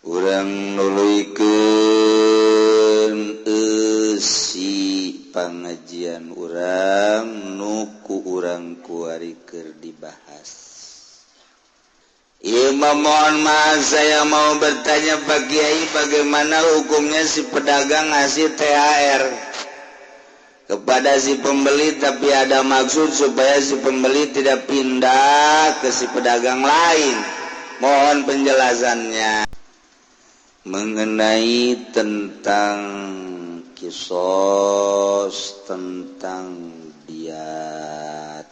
urang nuluikeun pangajian urang nuku urang kuari keur dibahas. Mohon maaf saya mau bertanya Pak Kiai, bagaimana hukumnya si pedagang ngasih THR kepada si pembeli, tapi ada maksud supaya si pembeli tidak pindah ke si pedagang lain. Mohon penjelasannya mengenai tentang kisos, tentang diat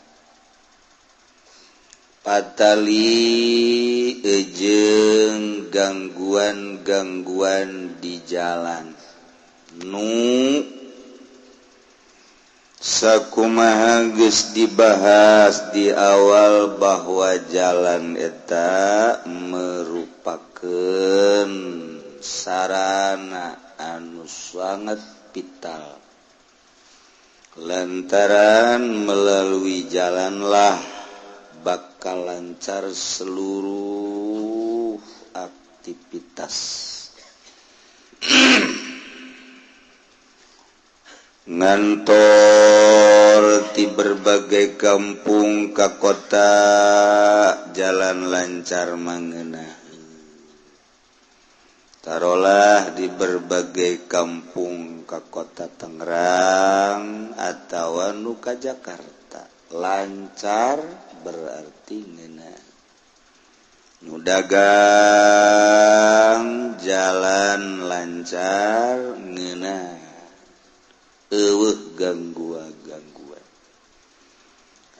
patali ejeng gangguan-gangguan di jalan sakumaha geus dibahas di awal bahwa jalan eta merupakan sarana anu sangat vital, lantaran melalui jalanlah bakal lancar seluruh aktivitas. Ngantor di berbagai kampung ka kota jalan lancar mangeunah. Tarolah di berbagai kampung ka kota Tangerang atawa nu ka Jakarta, lancar berarti ngeunah. Nu dagang jalan lancar ngeunah. Gangguan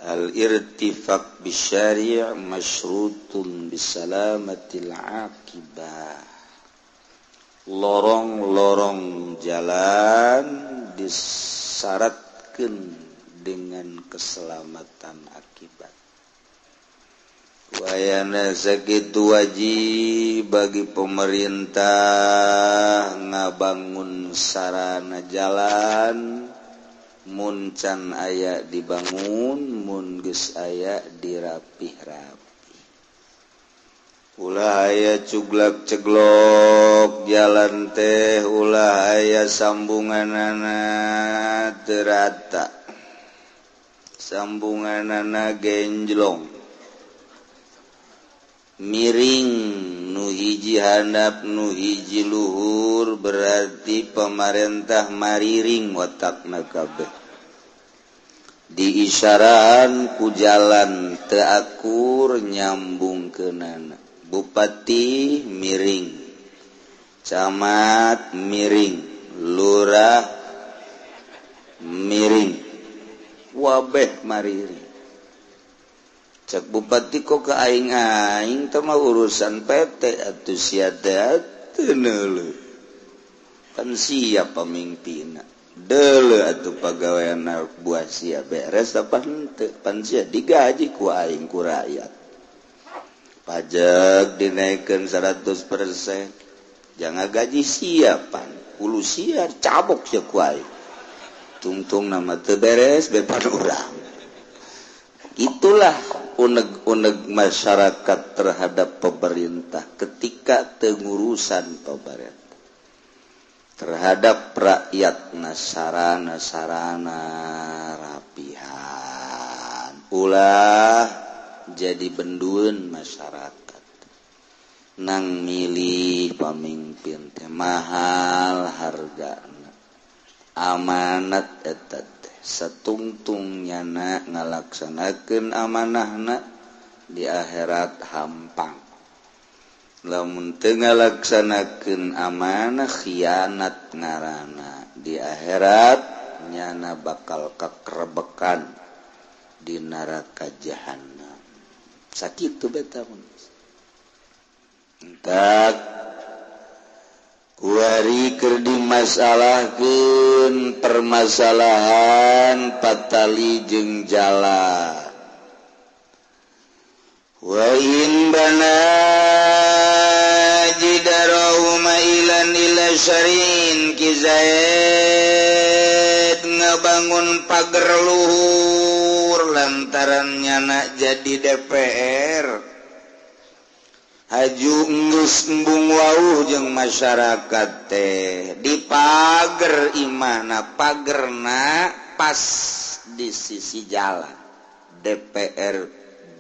al-irtifaq bisyari' masyrutun bisalamatil aqibah. Lorong-lorong jalan disyaratkan dengan keselamatan akibat. Wayana sakitu wajib bagi pemerintah ngabangun sarana jalan, mun can aya dibangun, mun geus aya dirapih-rapih. Ulah aya cuglak-ceglok jalan teh, ulah aya sambunganana teu rata, sambunganana genjlong, miring, nu hiji handap nu hiji luhur, berarti pemerintah mariring watakna kabeh. Diisyarahan ku jalan teu akur nyambungkeunana. Bupati miring, camat miring, lurah miring, wabeh mariring. Cek bupati kok ke aing-aing teh mah urusan PT atuh sia teh teu neuleuh. Kan sia pamimpinna. Deuleuh atuh pagaweana buah sia beres apa henteu. Pan sia digaji ku aing ku rakyat. Pajak dinaikkeun 100%. Jangan gaji sia pan. Hulu sia cabok sia ku aing. Tungtung nama teu beres bepan urang. Itulah uneg-uneg masyarakat terhadap pemerintah ketika tengurusan pemerintah terhadap rakyat, sarana rapihan, ulah jadi bendueun masyarakat nang milih pamimpin teh mahal hargana, amanat eta satungtungnyana ngalaksanakeun amanahna di akhirat hampang. Lamun teu ngalaksanakeun amanah khianat ngaranna, di akhirat nyana bakal kakrebekan di neraka jahanam. Sakitu beta mun. Entak kuari keur dimasalahkeun permasalahan patali jeung jala. Wa in bana jidarahu mailan ila syarin kizaid ngabangun pagar luhur lantaran nyana jadi DPR Hajunggus embung wauh jeung masyarakat teh di pager imana pagerna pas di sisi jalan DPR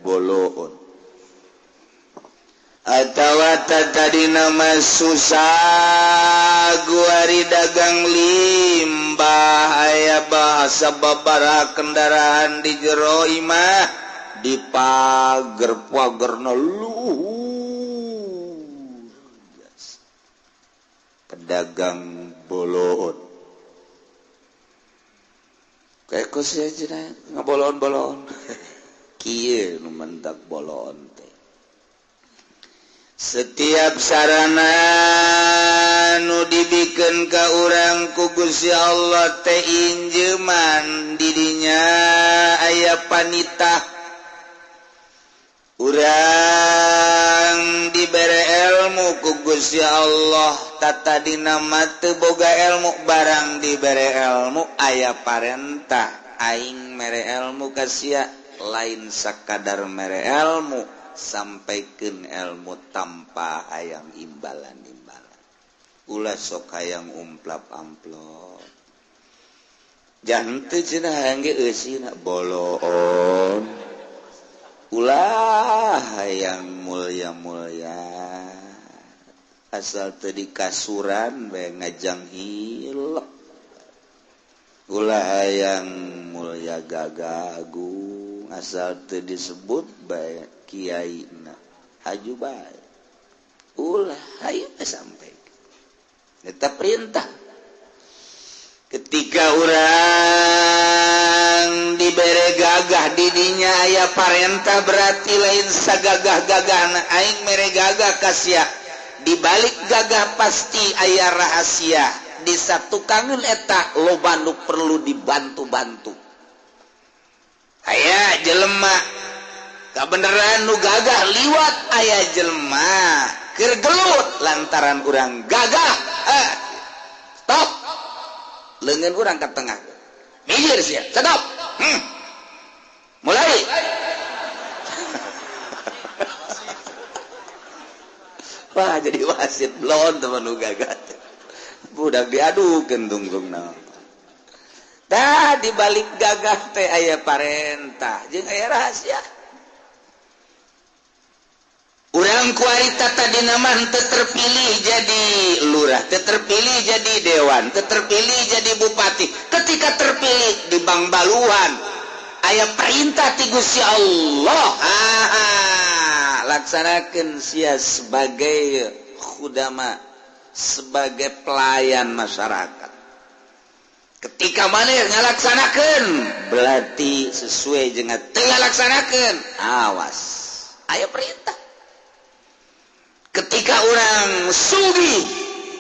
Boloon atawa tadi nama susah guari dagang limbah aya bahasa babara kendaraan di jero imah di pager-pagerna luhur pedagang Boloon kayak kos aja ngabolon-bolon kieu nu mentak bolon teh setiap sarana nu dibikeun ka urang ku Gusti Allah teh injeuman di dinya aya panitah urang dibere ilmu ku Gusti Allah tata dina teu boga ilmu barang dibere ilmu aya parentah aing mere ilmu ka sia lain sakadar mere ilmu sampaikeun ilmu tanpa hayang imbalan-imbalan ulah sok hayang umplap amplop jangan teu cenah hayang ge eusina boloon ulah hayang mulya-mulya asal teu di kasuran bae ngajang hilep ulah hayang mulya gagagung asal teu disebut bae kiaina haju bae ulah hayu sampai eta perintah ketika urang dibere gagah di dinya aya parentah berarti lain sagagah-gagahna aing mere gagah ka sia dibalik gagah pasti aya rahasia di satukangeun eta loba nu perlu dibantu-bantu aya jelema kabeneran nu gagah liwat aya jelema keur gelut lantaran urang gagah stop leungeun urang ka tengah minggir sia stop mulai wah jadi wasit blon teman nu gagah budak diadukeun tunggungna tah di balik gagah teh aya parentah jeung aya rahasia urang kuari tata dina mah teu terpilih jadi lurah teu terpilih jadi dewan teu terpilih jadi bupati ketika terpilih di Bang Baluan aya perintah ti Gusti Allah laksanakeun sia sebagai khudama sebagai pelayan masyarakat ketika maneh ngalaksanakeun berarti sesuai jeung teu ngalaksanakeun awas aya perintah ketika orang sugih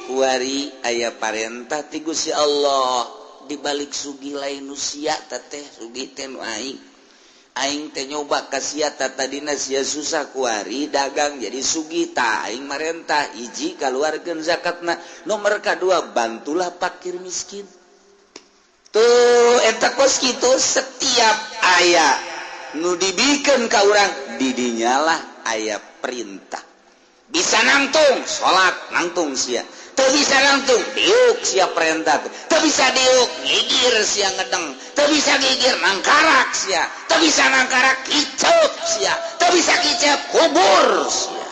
kuari aya parentah ti Gusti Allah dibalik sugih lain nu sia teh sugih teh nu aing teh nyoba ka sia tadina sia susah kuari dagang jadi sugih tah aing marentah hiji kaluarkeun zakatna nomor kadua bantulah fakir miskin tuh eta kos kitu setiap aya nu dibikeun ka urang di dinyalah aya perintah bisa nangtung sholat nangtung sia teu bisa nangtung diuk sia perintah teu bisa diuk gigir sia ngedeng teu bisa gigir nangkarak sia teu bisa nangkarak kicep sia teu bisa kicep kubur sia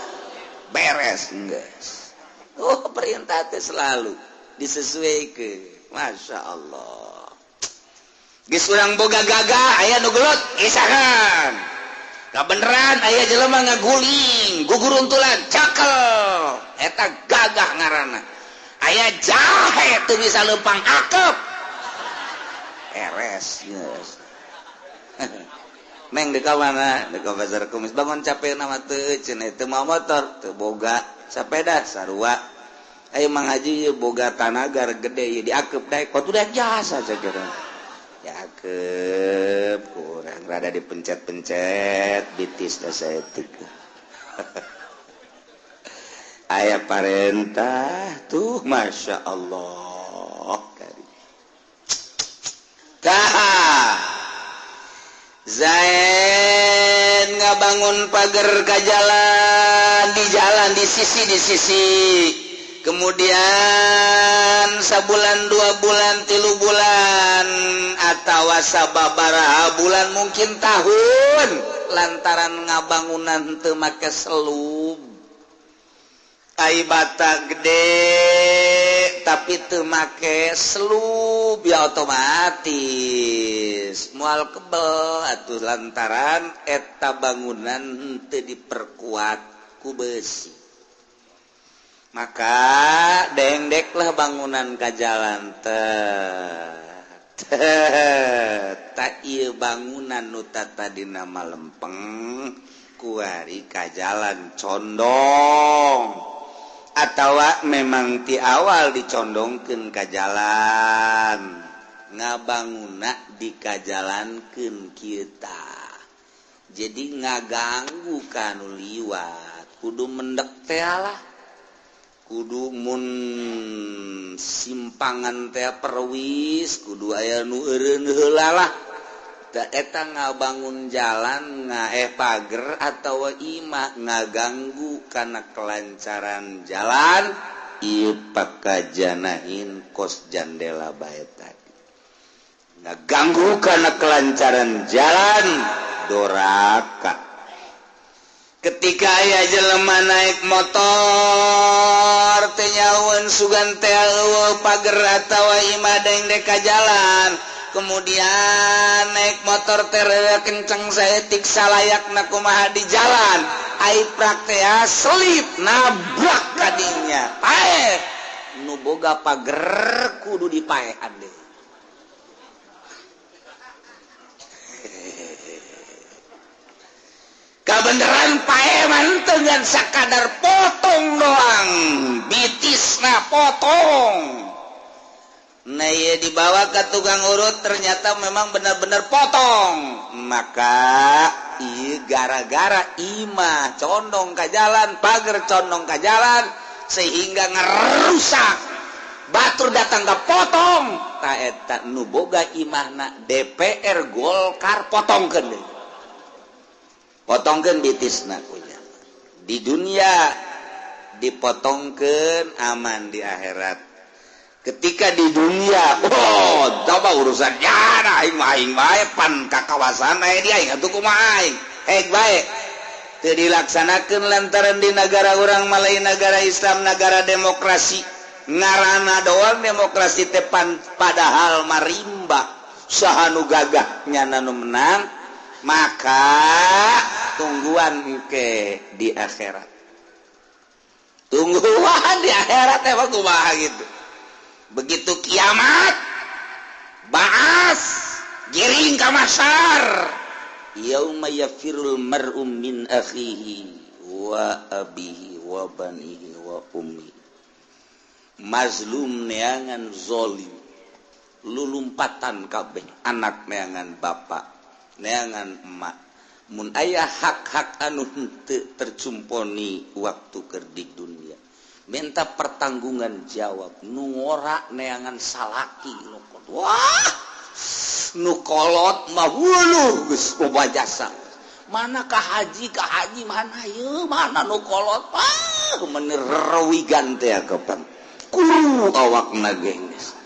beres geus perintah teh selalu disesuaikeun masya Allah geus urang boga gagah aya nu gelut isahan kabeneran aya jelema ngaguling guguruntulan cakel eta gagah ngaranna aya jahe teu bisa leumpang akep eres geus neng deka mana deka pasar kumis bangun capek nama teu cenah teu mau motor teu boga sapeda sarua aya Mang Haji boga tanagar gede diakep daek kudu daek jasa cegeurang diakep kurang rada dipencet-pencet bitis da saeutik aya parentah tuh masya Allah tah Zaid nggak bangun pagar ke jalan di sisi kemudian sebulan 2 bulan 3 bulan atau sababaraha bulan mungkin tahun lantaran ngabangunan teu make selub bata gede tapi teu make selub ya otomatis moal kebel atuh lantaran eta bangunan teu diperkuat ku besi. Maka dengdeklah bangunan ka jalan tak ieu bangunan nu tadina malempeng kuari ka jalan condong atawa memang ti awal dicondongkeun ka jalan ngabanguna dikajalankeun kita jadi ngaganggu kanu liwat kudu mendek teh lah kudu mun simpangan teh perwis kudu aya nu eureun heula lah da eta ngabangun jalan pager atawa imah ngaganggu kana kelancaran jalan ieu pakajanahin kos jandela bae tadi ngaganggu kana kelancaran jalan doraka. Ketika aya jelema naik motor teh nyaeun sugan teh pager atawa imah dengdek ka jalan kemudian naik motor teh kenceng saeutik salayakna kumaha di jalan ai praktea selip nabrak kadinya paeh nu boga pager kudu dipaehan deui. Kabeneran paeman dengan sakadar potong doang bitisna potong nah ya dibawa ke tukang urut ternyata memang benar-benar potong maka iya gara-gara imah condong ke jalan pager condong ke jalan sehingga ngerusak batur datang ke potong tak eta nu boga imahna DPR Golkar potongkeun deui potongkeun bitisna kunya di dunia dipotongkeun aman di akhirat ketika di dunia coba urusan jana aing bae pan ka kawasan aya di aing atuh kumaha aing hek bae teu dilaksanakeun lantaran di negara urang mah lain negara Islam negara demokrasi ngaranna doang demokrasi teh padahal marimba saha nu gagah nyana nu menang maka tungguan ke di akhirat tungguan di akhirat emang kumaha gitu begitu kiamat ba'as giring ka mahsyar yauma yafirul mar'u min akhihi wa abihi wa banihi wa ummi mazlum neangan zolim lulumpatan kabeh anak neangan bapak neangan emak mun aya hak-hak anu teu tercumponi waktu keur di dunia minta pertanggungan jawab nu ngora neangan salaki nu wah nu kolot mah wuluh geus loba jasa mana ka haji mana ieu mana nu kolot menerewigan teh kapan kudu awakna geus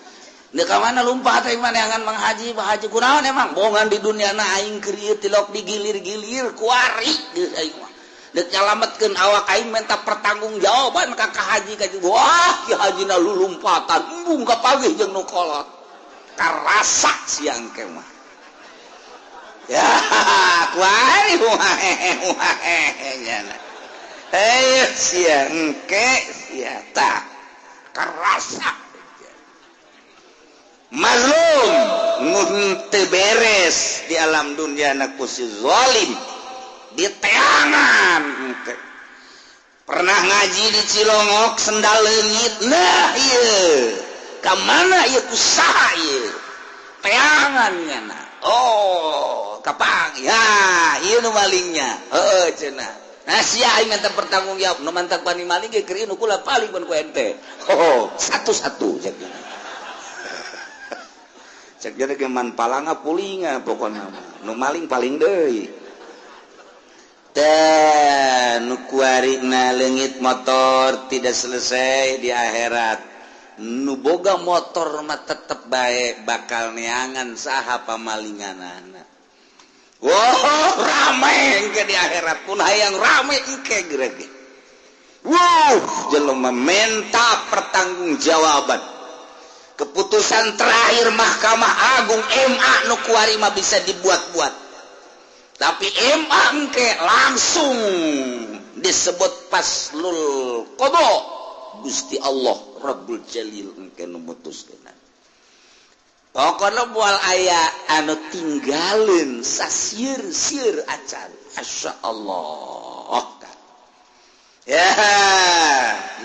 nek ka mana lumpat aing mah neangan manghaji bahaji kunaon emang bongan di dunia na aing keur ieu tilok digilir-gilir kuari geus aing mah nek nyalametkeun awak aing minta pertanggungjawaban ka haji ka wah ki hajina lulumpatan embung ka pagih jeung nu kolot karasa siang ke mah ya kuari nya siang ke sia tah karasa mazlum teu beres di alam dunia na ku si zalim diteangan pernah ngaji di Cilongok sendal leungit nah ieu ka mana ieu ku saha ieu teangannya na kapang ya ieu nu malingnya heuh cenah nah sia aing minta pertanggung jawab nu mantak bani maling ge keur ieu nu kula paling pun ku ente satu-satu jadi cek jadi keman palanga pulinga pokoknya nu maling paling deui nukuarina leungit motor tidak selesai di akhirat nuboga motor mah tetep baik bakal neangan saha pamalinganana. Wow, rame engke di akhirat pun hayang rame engke gerege. Wow, jelema minta pertanggungjawaban. Keputusan terakhir Mahkamah Agung MA nu kuari mah bisa dibuat-buat. Tapi MA engke langsung disebut paslul qada. Gusti Allah Rabbul Jalil engke nu mutuskeun. Pokona moal aya anu tinggalin sasieun-sieun acan. Masyaallah. Ya,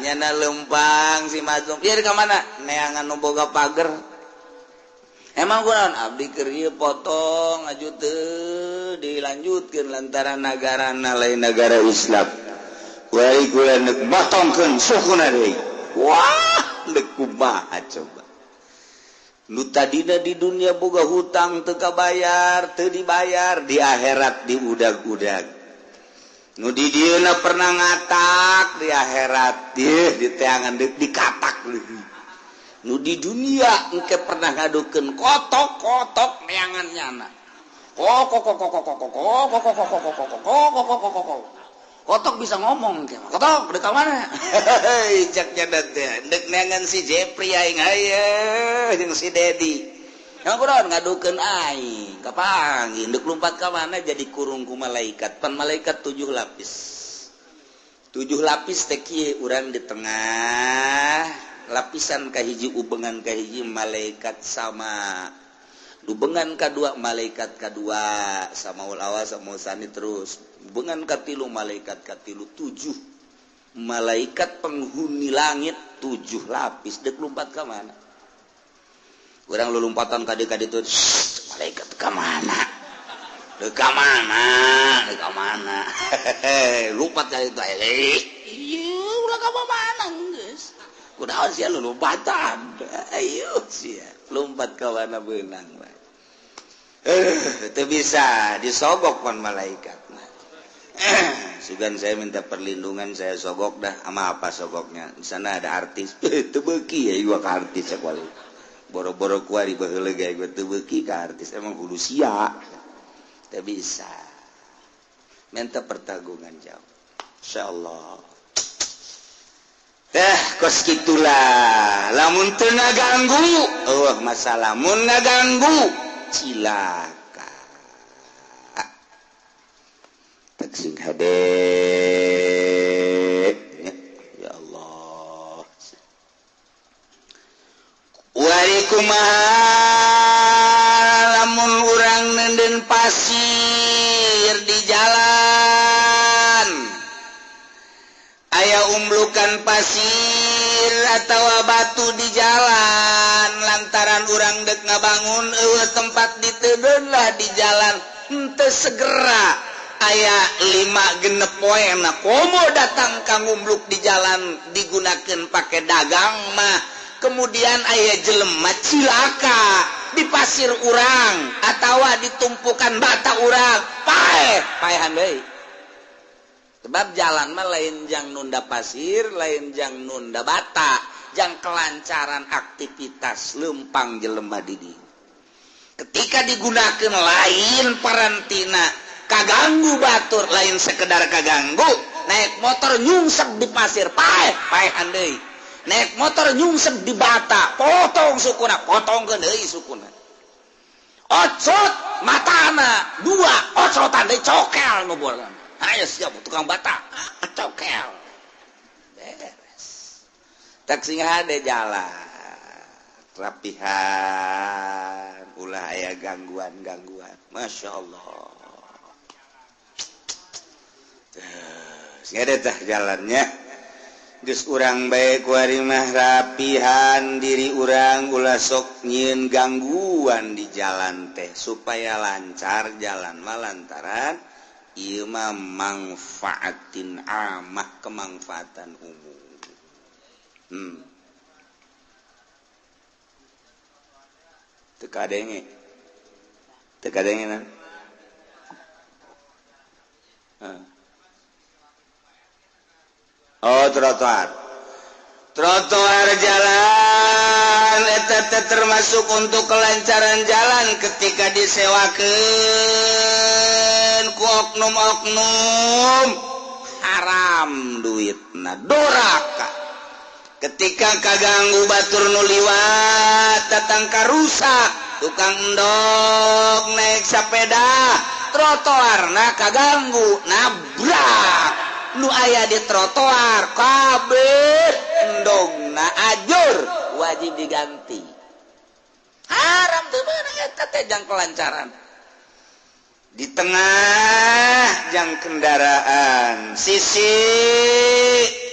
nyana lempang si Mazlum. Biar ka mana? Neangan nu boga pager. Emang kunaon abdi keur ieu potong aju teu dilanjutkeun lantaran nagarana lain negara Islam. Wai kula neuk potongkeun sukuna deui. Wah, neuk kumaha coba. Nu tadina di dunia boga hutang teu kabayar, teu dibayar, di akhirat diudag-udag. Nu di dieuna pernah ngatak di akhirat diteangan dikatak leuwih. Nu di dunia engke pernah ngadukeun kotok-kotok neangan nyana. Kotok bisa ngomong ke. Kotok deuk ka mana? Hei cak nyadet teh. Deuk neangan si Jepri aing haye jeung si Dedi. Yang kunaon ngadukeun aing, kapanggih deuk lumpat ka mana jadi kurung ku malaikat. Pan malaikat 7 lapis. 7 lapis teh kieu urang di tengah. Lapisan kahiji ubengan kahiji malaikat sama ubengan kadua malaikat kadua sama ulawa sama sani terus ubengan katilu malaikat katilu 7 malaikat penghuni langit 7 lapis dek lompat ke mana urang lulumpatan kade-kade itu malaikat ke mana dek ke mana lompat kali itu iya ulah ke mana geus kunaon sia lompatan ayo sia lompat ka mana beunang bae teu bisa disogok pan malaikat sugan saya minta perlindungan saya sogok dah ama apa sogoknya di sana ada artis teu beuki ya ieu ka artis sakuali boro-boro kuari baheula ge gua teu beuki ka artis emang hulu sia teu bisa minta pertanggungan jawab insyaallah. Kos gitulah lamun teu ngaganggu masalah mun ngaganggu cilaka tak sing hade ya Allah wari kumaha lamun urang nenden pasir di jalan aya umblukan pasir atau batu di jalan lantaran urang dek ngabangun tempat ditedeun lah di jalan henteu segera aya 5 genep poena komo datang ka ngumbluk di jalan digunakeun pake dagang mah kemudian aya jelema cilaka di pasir urang atawa ditumpukan bata urang paehan deui. Sebab jalan mah lain jang nunda pasir, lain jang nunda bata, jang kelancaran aktivitas lempang jelema di dieu. Ketika digunakan lain parantina kaganggu batur, lain sekedar kaganggu, naik motor nyungsep di pasir, paehan deui. Naik motor nyungsep di bata, potong sukuna, potongkeun deui sukuna. Ocot matana 2, ocotan deui cokel nu bola. Ayo siap tukang bata cokel beres tak sing hade jalan rapihan ulah aya gangguan Masya Allah sing hade tah jalannya geus urang bae kuari mah rapihan diri urang ulah sok nyieun gangguan di jalan teh supaya lancar jalan mah lantaran ieu mah manfaatin amah kemanfaatan umum. Teu kadenge nah. Oh, trotoar jalan eta termasuk untuk kelancaran jalan ketika disewakeun ku oknum-oknum haram duitna doraka. Ketika kaganggu batur nu liwat datang karusak tukang endog naik sepeda trotoarna kaganggu nabrak nu aya di trotoar kabeh endogna ajur wajib diganti haram teu beunang eta teh jang kelancaran di tengah jang kendaraan sisi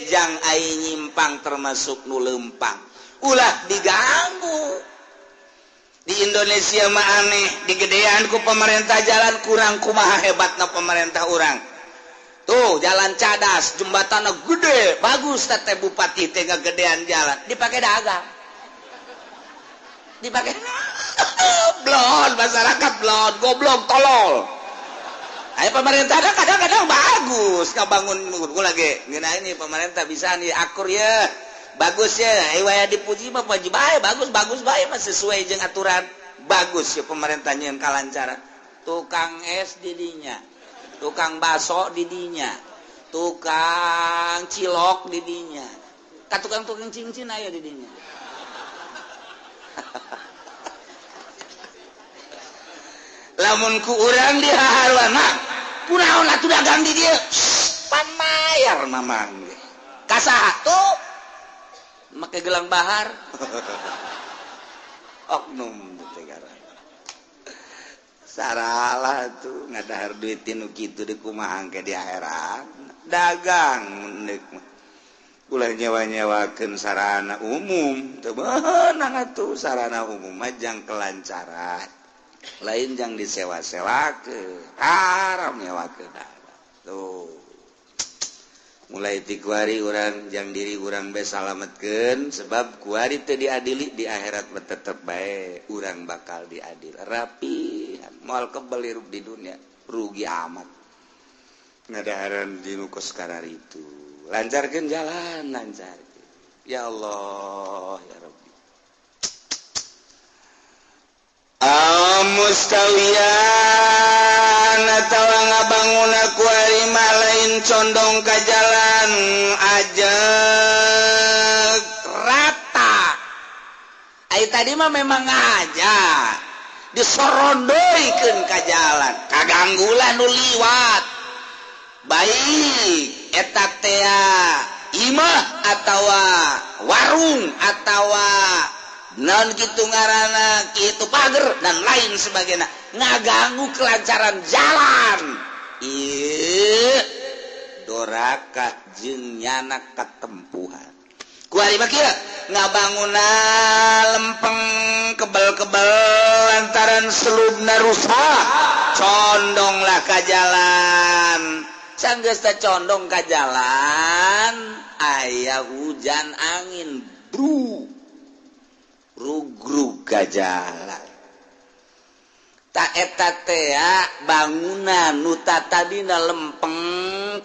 jang ai nyimpang termasuk nu leumpang ulah diganggu di Indonesia mah aneh digedean ku pemerintah jalan kurang kumaha hebatna pemerintah urang tuh jalan cadas jembatanna gede bagus teh bupati teh gedean jalan dipake dagang dipake blon masyarakat blon goblok tolol ayo pemerintah kadang-kadang bagus ngabangun ulah ge ngeuna ini pemerintah bisa nih akur ya bagus ya ayo aya dipuji mah puji bae bagus bae mah sesuai jeung aturan bagus ya pemerintah nyeun kalancaran tukang es di dinya tukang baso di dinya tukang cilok di dinya ka tukang cincin aya di dinya lamun ku urang dihaharuana kunaon atuh dagang di dieu pamayar mamang kasaha tuh make gelang bahar oknum tegara saralah tuh ngadahar duit tinu kitu di kumaha ke di akhirat dagang mendek mah ulah nyewa-nyewakeun sarana umum teu beunang atuh sarana umum mah jang kelancaran lain jang disewa-sewakeun haram nyewakeun tuh mulai ti kuari urang jang diri urang bae salametkeun sebab kuari teu diadili di akhirat mah tetep bae urang bakal diadil rapi moal kebel hirup di dunia rugi amat ngadaharan dinu kos kararitu lancarkeun jalan lancarkeun ya Allah ya Rabbi mustawiyan atawa ngabangun aku arima lain condong ka jalan aja rata ai tadi mah memang aja disorondoikeun ka jalan kaganggulah nu liwat baik eta teh imah atawa warung atawa non gitu ngaranna kitu pager dan lain sebagainya ngaganggu kelancaran jalan ieu doraka jeung nyana katempuhan kuari mah kieu ngabangunna lempeng kebel-kebel lantaran selubna rusak condonglah ka jalan sanggeus teh condong ka jalan aya hujan angin rugrug ka jalan tak eta teh bangunan nu tadina lempeng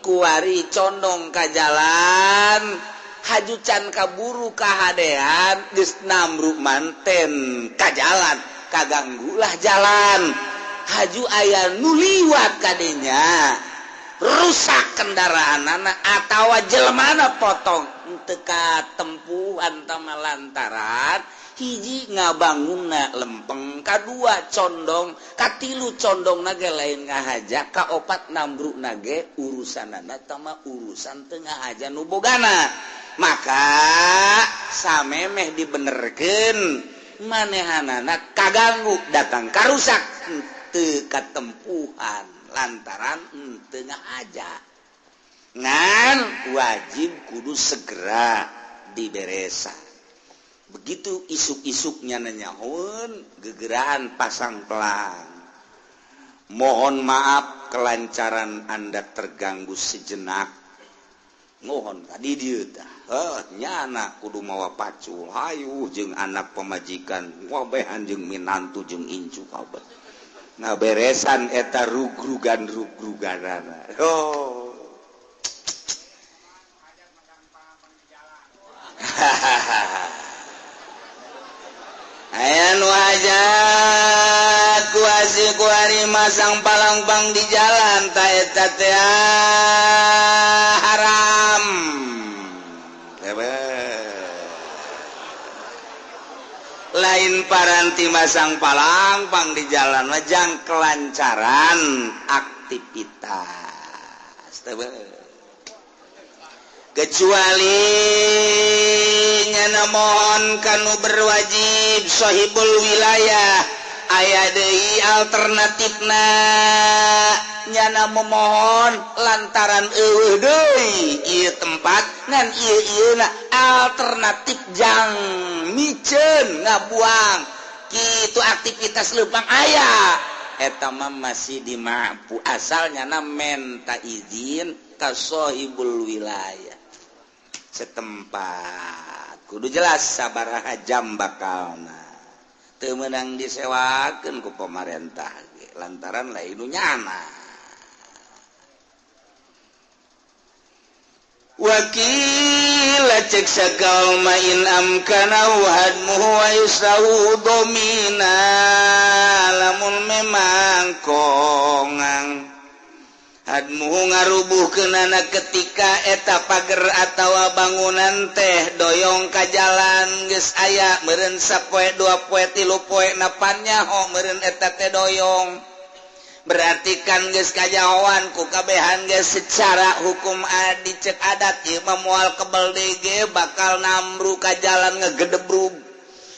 kuari condong ka jalan haju can kaburu kahadean geus namruk manten ka jalan kaganggulah jalan haju aya nu liwat kadinya rusak kendaraanana atawa jelmana potong teu katempuhan tama lantaran hiji ngabangunna lempeng kadua condong katilu condong nage lain ngahaja kaopat nambruk nage urusanana tama urusan tengah aja nu bogana maka samemeh dibenerkeun manehanana kaganggu datang karusak teu katempuhan lantaran tengah aja ngan wajib kudu segera diberesan begitu isuk-isuknya nanyahun gegeraan pasang pelang mohon maaf kelancaran Anda terganggu sejenak mohon tadi dieu tah nyana kudu mawa pacul hayu jeung anak pemajikan wabehan jeung minantu jeung incu kabeh ngaberesan eta rugrugan-rugruganana aja kuasi kuari masang palangpang di jalan taeta haram lain paranti masang palangpang di jalan wajang kelancaran aktivitas kecuali nyana mohon kanu berwajib sahibul wilayah aya deui alternatifna nyana memohon lantaran eueuh deui ieu tempat ngan ieu-ieuna alternatif jang miceun ngabuang kitu aktivitas leumpang aya eta mah masih dimampu asal nyana menta izin ka sahibul wilayah setempat kudu jelas sabaraha jam bakalna teu meunang disewakeun ku pamarentah lantaran lain nu nyana wakil cek sakal main amkana hadmuhu wa yusrahu domina lamun memang kongang hadmuhu ngarubuhkeun anak ketika eta pager atawa bangunan teh doyong ka jalan geus aya meureun sapoe 2 poe 3 poe napannya ho meureun eta teh doyong berarti kan geus kajahoan ku kabehan geus secara hukum adi cek adat ieu mah moal kebal dege bakal namru ka jalan ngegedebrug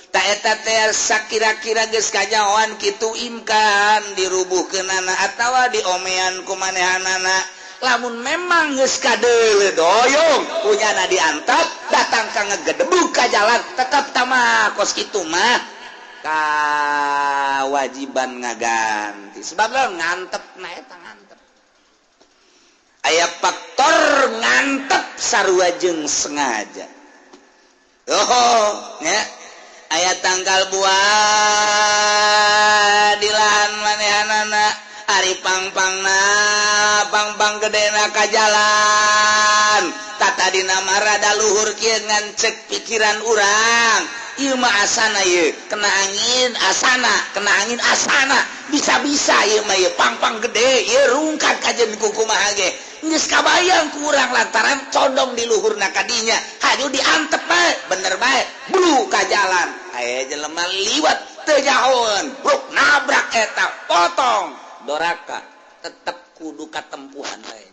ta eta teh sakira-kira geus kajahoan kitu imkan dirubuhkeunana atawa diomean ku manehanana lamun memang geus kadeuleu doyong punyana diantep datang ka ngegedebrug ka jalan tetep tama kos kitu mah kawajiban ngaganti sebab lo ngantep na eta ngantep aya faktor ngantep sarua jeung sengaja nya aya tanggal buah di lahan manehanana ari pangpangna pangpang gedena ka jalan tata dina marada luhur kieu ngan cek pikiran urang ieu mah asana ieu kena angin asana bisa-bisa ieu mah ieu pangpang gede ieu rungkat kajen kukumaha ge geus kabayang ku urang lantaran condong di luhurna kadinya haju diantep bae bener bae blu ka jalan aya jelema liwat teu nyahoeun bruk nabrak eta potong doraka tetep kudu katempuhan bae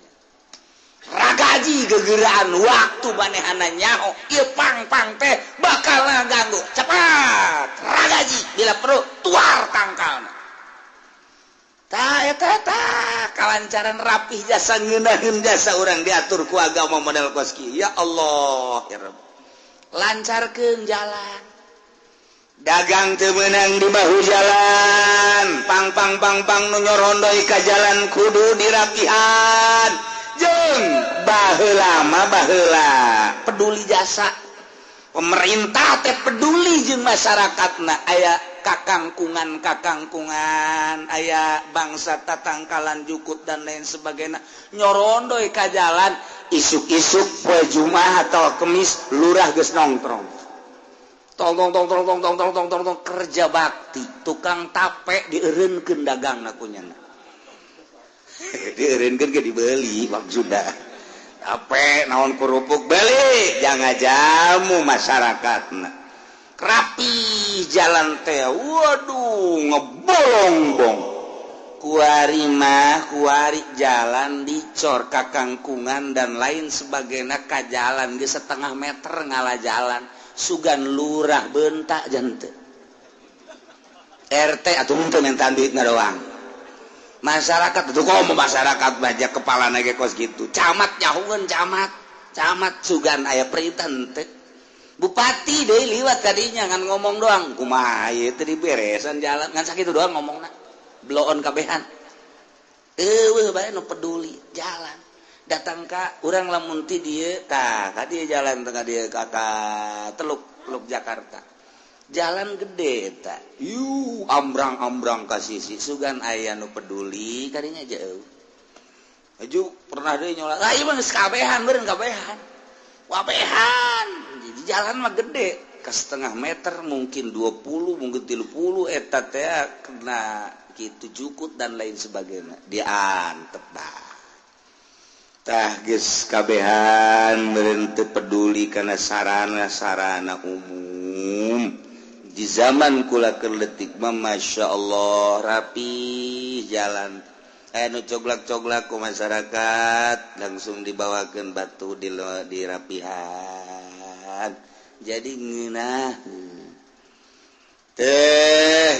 ragaji gegeraan waktu manehana nyaho ieu pang-pang teh bakal ngaganggu cepat ragaji bila perlu tuar tangkalna ta eta kalancaran rapih jasa ngeunaheun jasa urang diatur ku agama model kos kieu ya Allah ya Rabb lancarkeun jalan dagang teu meunang di bahu jalan pang nu nyorondoi ka jalan kudu dirapihan jeung baheula peduli jasa pemerintah teh peduli jeung masyarakatna aya kakangkungan aya bangsa tatangkalan jukut dan lain sebagainya nyorondoi ka jalan isuk-isuk poe Jumat atau Kemis lurah geus nongkrong tong kerja bakti tukang tape dieureunkeun dagangna kunyana dieureunkeun ke dibeli maksudna tape naon kerupuk beli jangan jamu masyarakatna rapi jalan teh waduh ngebolong-bong kuari jalan dicor kakangkungan dan lain sebagainya ka jalan geus setengah meter ngalah jalan sugan lurah bentak jente RT atuh mun teu mentan duitna doang masyarakat itu kok masyarakat baja kepala nage kos gitu camat nyahueun camat sugan aya perintah teu bupati deui liwat kadinya ngan ngomong doang kumaha ieu teh diberesan jalan ngan sakitu doang ngomongna bloon kabehan eueuh bae nu peduli jalan datang ka urang lamun ti dieu tah ka dieu jalan tengah dieu ka Teluk Jakarta jalan gede tak ambrang ka sisi sugan aya nu peduli kadinya jauh aju pernah deui nyola ieu mah geus kabehan meureun kabehan wabehan jadi jalan mah gede ke setengah meter mungkin 20 mungkin 30 eta teh kena gitu jukut dan lain sebagainya diantep tah geus kabehan meureun teu peduli kana sarana umum di zaman kula keur leutik mah masyaallah rapi jalan nu coglak-coglak ku masyarakat langsung dibawakeun batu di rapihan jadi ngeunah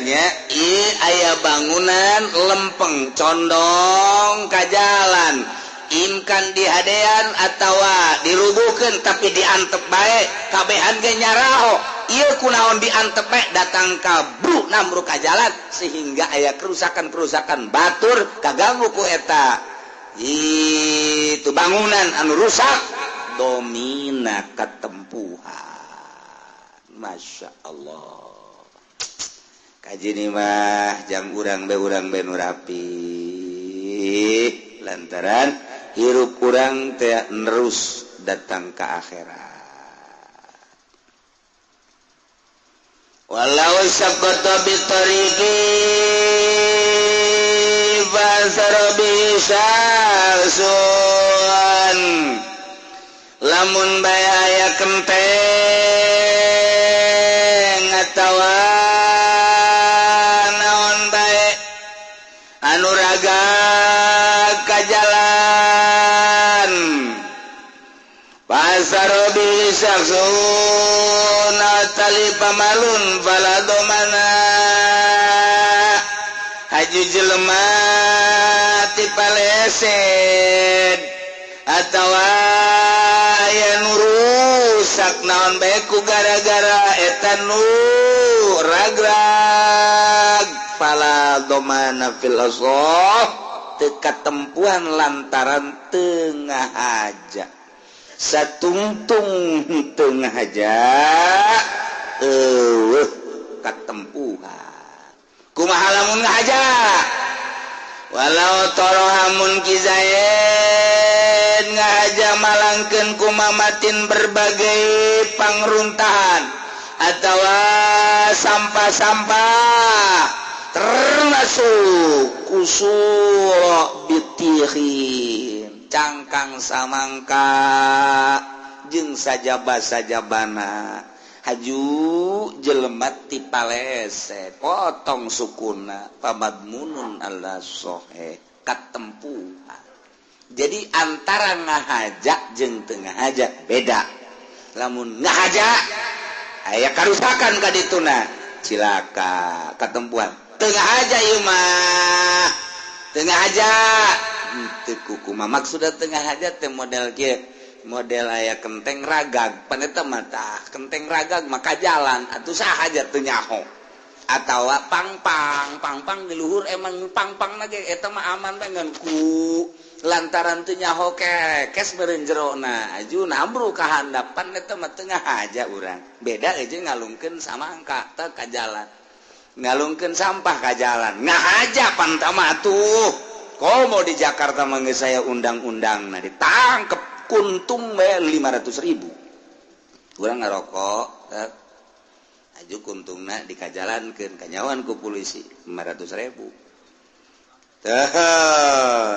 nya ieu aya bangunan lempeng condong ka jalan imkan dihadean atawa dirubuhkeun tapi diantep bae kabehan ge nyaraho ieu kunaon diantep bae datang ka bruk nambruk ka jalan sehingga aya kerusakan-kerusakan batur kaganggu ku eta itu bangunan anu rusak domina katempuhan masyaallah kajini mah jang urang be nu rapi lantaran hirup urang teh nerus datang ke akhirat walau sabata bitariqi fasarabi syarsun lamun bayaya kenteng atawa naon bae anu raga ka jalan pasarobi syarsun tali pamalun faladomana haju jelema ti paleset atawa aya nu rusak naon bae ku gara-gara eta nu ragrag faladomana fil asah teu katempuhan lantaran tengah aja satungtung tengah aja katempuhan kumaha lamun ngahaja walau torohamun kizain ngahaja malangkeun kumamatin berbagai pangruntahan atawa sampah-sampah termasuk kusul bitihin cangkang samangka jeung sajaba-sajabana haju jelemat ti palese potong sukuna pamadmunun ala sohe katempuhan jadi antara ngahaja jeung teu ngahaja beda lamun ngahaja aya karusakan ka dituna cilaka katempuhan tengah aja ieu mah tengah aja teu kumaha maksudna tengah aja teh model kieu model aya kenteng ragag pan eta mah tah kenteng ragag maka jalan atuh saha aja teu nyaho atawa pangpang di luhur emang pangpangna ge eta mah aman bae ngan ku lantaran teu nyaho kekes meureun jerona aju nambru ka handapan eta mah tengah aja urang beda euy ngalungkeun samangka teh ka jalan ngalungkeun sampah ka jalan ngahaja pantama atuh komo di Jakarta mah geus aya undang-undangna ditangkep kuntung bae 500.000 urang ngarokok aju kuntungna dikajalankeun kanyawan ku polisi 500.000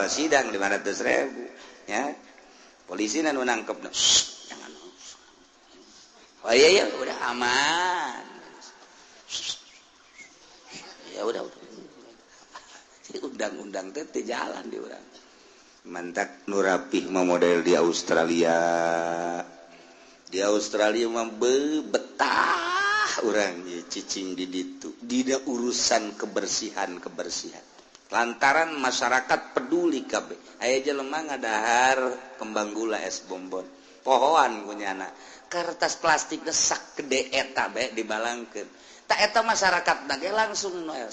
sidang 500.000 ya polisi nu nangkep jangan oh iya udah aman ya udah undang-undang teh jalan di urang mantak nu rapih mah model di Australia mah betah urang cicing di ditu dina urusan kebersihan lantaran masyarakat peduli kabeh aya jelema ngadahar kembang gula es bonbon pohoan kunyana kertas plastik sak gede eta bae dibalangkeun tak eta masyarakat ge langsung noel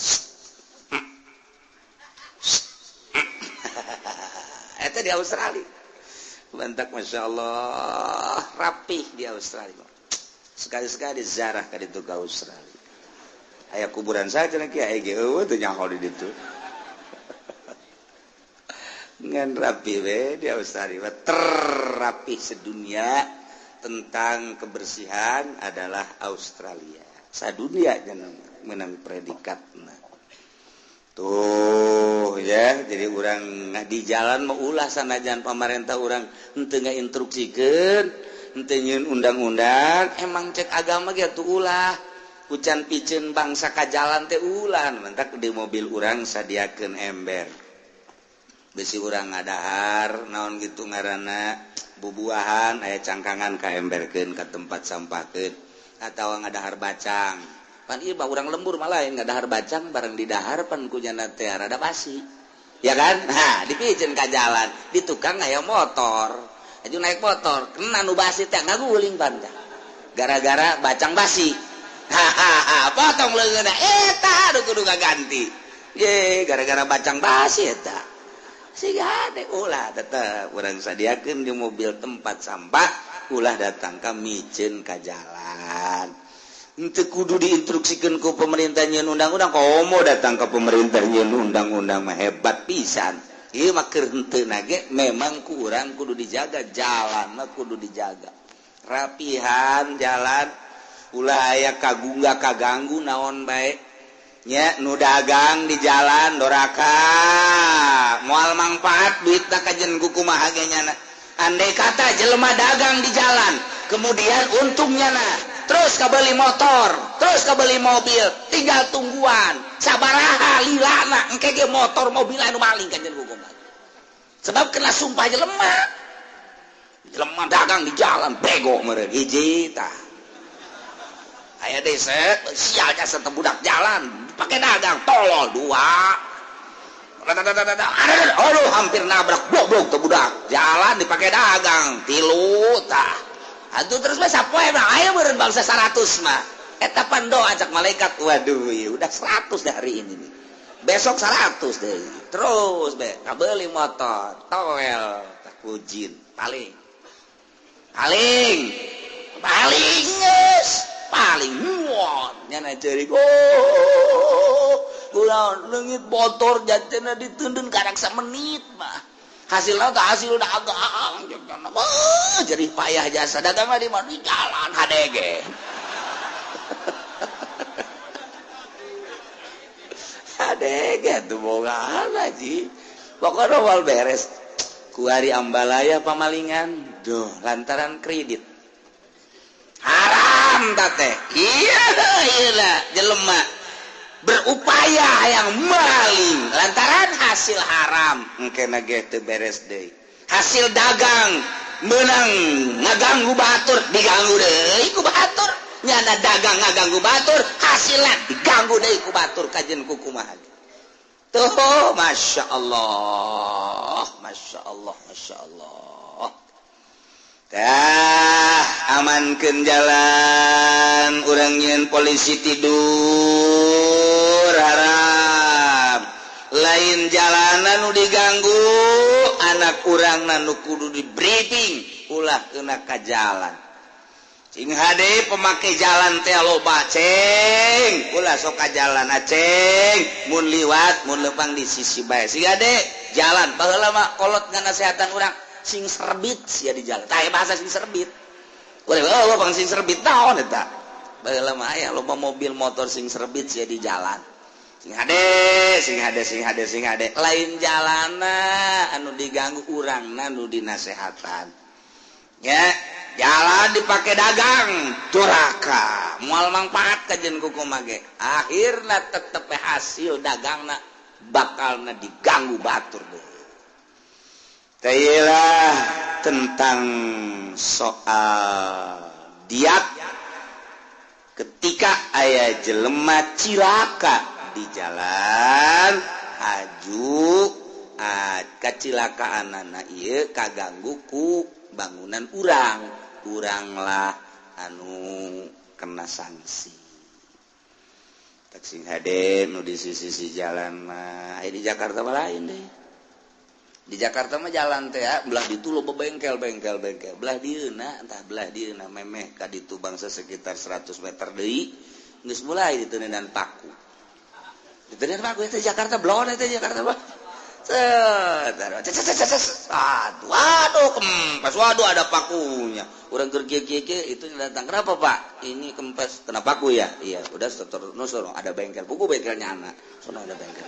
eta di Australia bantak masyaallah rapih di Australia sekali-sekali zarah ka ditu ka Australia aya kuburan saja lagi aya ge eueuh teu nyaho di ditu ngan rapi we di Australia terapi sedunia tentang kebersihan adalah Australia. Sadunia menang predikat. Tuh ya, jadi orang di jalan mau ulah sanajan pemerintah orang henteu ngainstruksikeun, henteu nyieun undang-undang, emang cek agama ge tuh ulah. Hujan piceun bangsa ka jalan teh ulah, mentak di mobil urang sadiakeun ember. Besi urang ngadahar naon gitu ngaranna bubuahan aya cangkangan ka emberkeun ka tempat sampahkeun atawa ngadahar bacang. Pan ieu mah urang lembur mah lain ngadahar bacang bareng didahar pan ku nya teh rada basi. Ya kan? Nah, dipiceun ka jalan, di tukang aya motor. Aju naik motor, kena nu basi teh ngaguling pan teh. Gara-gara bacang basi. Hahaha, potong leungeunna eta kudu ganti. Ye, gara-gara bacang basi eta. Siga ade ulah tetep urang sadiakeun di mobil tempat sampah ulah datang ka miceun ka jalan. Henteu kudu diinstruksikeun ku pemerintah nyieun undang-undang, komo datang ka pemerintah nyieun undang-undang mah hebat pisan. Ieu mah keur henteu ge memang kurang kudu dijaga, jalan mah kudu dijaga. Rapihan jalan ulah aya kagungga kaganggu naon bae. Ya, nu dagang di jalan doraka moal manfaat duit tak kajen kukumaha ge nya. Andai kata jelema dagang di jalan, kemudian untungnya terus kabeli motor, terus kabeli mobil, tinggal tungguan. Sabaraha lilana engke ge motor mobil anu maling kajen kukumaha. Sebab kena sumpah jelema. Jelema dagang di jalan bego meureun hiji tah. Aya desa sialnya satu budak jalan pakai dagang tolol dua. Aduh hampir nabrak goblok tuh budak jalan dipakai dagang tilu tah. Atuh terus mah sapoe mah aya meureun bangsa 100 mah. Eta pando ajak malaikat waduh ya udah 100 dah hari ini nih. Besok 100 deh. Terus be kabeli motor, towel, tak ujin, paling geus. Paling muat nyana ceurik ulah leungit motor jatena ditundun karang samenit mah hasilna teh hasil dagang jangan mah jadi payah jasa dagang mah di mana di jalan hadege hadege tuh bogaan aji pokoknya wal beres ku ari ambalaya pamalingan duh lantaran kredit haram teh iya jelema berupaya yang maling lantaran hasil haram engkena ge teu beres deui hasil dagang menang ngaganggu batur diganggu deui ku batur nyana dagang ngaganggu batur hasilna diganggu deui ku batur kajen kukumaha tuh masya Allah amankeun jalan urang nyieun polisi tidur haram lain jalanan nu diganggu anak urang nu kudu di briefing ulah kena ka jalan cing hade pemake jalan teh loba ceng ulah sok ka jalan aceng mun liwat mun leumpang di sisi bae siga de jalan baheula mah kolot nganasehatan urang sing serbit sia di jalan. Tah bahasa sing serbit. Urang bang sing serbit naon eta? Baheula mah aya loba mobil motor sing serbit sia di jalan. Sing hade. Lain jalanna anu diganggu urangna nu dinasehatan. Ya, jalan dipake dagang duraka. Moal manfaat kajen kukumaha ge. Akhirna tetep hasil dagangna bakalna diganggu batur deui. Kailah tentang soal diat ketika aya jelema cilaka di jalan aju kacilakaanana ieu kaganggu ku bangunan uranglah anu kena sanksi. Tak sing hade nu di sisi jalan mah di Jakarta mah lain deh. Di Jakarta mah jalan teh belah ditu loba bengkel belah dieuna entah belah dieuna memeh ka ditu bangsa sekitar 100 meter deui geus mulai diteuneundan paku. Diteuneundan paku eta Jakarta blon eta Jakarta mah. Waduh, kempes. Waduh, ada pakunya. Orang kerja itu datang. Kenapa Pak? Ini kempes. Kena paku ya? Iya. Udah nusur. Ada bengkel. Buku bengkelnya anak. Sono ada bengkel.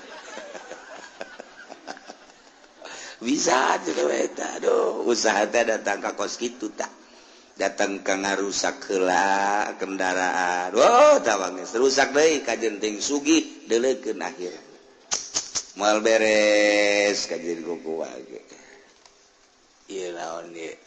Bisa aja weta. Aduh, usaha teh datang ke kos gitu tak. Datang ke ngarusak heula kendaraan. Wah, tawang rusak deui ka jenting sugih deulekeun akhir. Moal beres ka jeung kuku wage. Ieu naon ieu?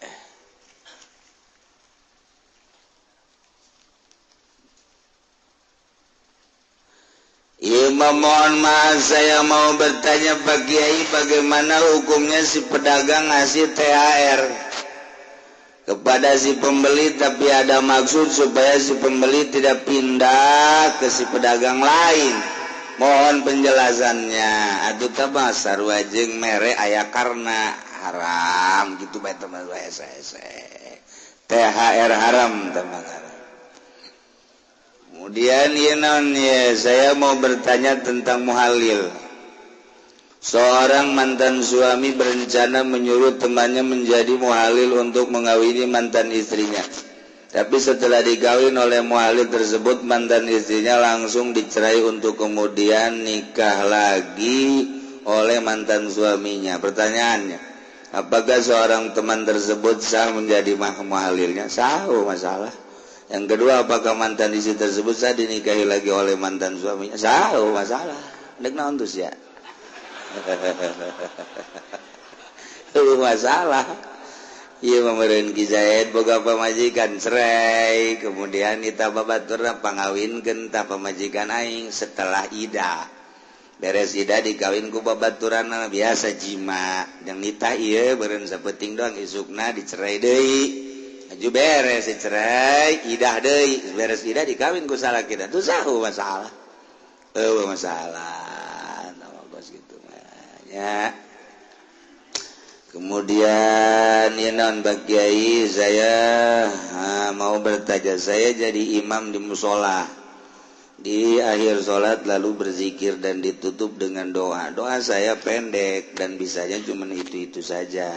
Mohon maaf saya mau bertanya Pak Kiai bagaimana hukumnya si pedagang ngasih THR kepada si pembeli tapi ada maksud supaya si pembeli tidak pindah ke si pedagang lain. Mohon penjelasannya. Atuh teh basar wajeng mere aya karena haram gitu bae teman THR haram teman. Kemudian saya mau bertanya tentang muhalil. Seorang mantan suami berencana menyuruh temannya menjadi muhalil untuk mengawini mantan istrinya. Tapi setelah dikawin oleh muhalil tersebut, mantan istrinya langsung dicerai untuk kemudian nikah lagi oleh mantan suaminya. Pertanyaannya, apakah seorang teman tersebut sah menjadi muhalilnya? Sah, masalah. Yang kedua, apakah mantan istri tersebut sah dinikahi lagi oleh mantan suaminya? Sah, masalah. Dek naon tuh ya? Masalah. Iya pemerintahan Kizaid boga pamajikan cerai, kemudian kita babaturna pangawinkeun ta pamajikan aing setelah ida. Beres ida dikawin ku babaturanna biasa jima. Yang nitah ieu beureun sapeting doang isukna dicerai deui. Aju beres dicerai, idah deui. Beres ida dikawin ku salakina. Itu sahu masalah. Masalah. Nama bos gitu ya. Kemudian non Pak Kiai saya mau bertanya, saya jadi imam di musola. Di akhir sholat lalu berzikir dan ditutup dengan doa. Doa saya pendek dan bisanya cuma itu saja.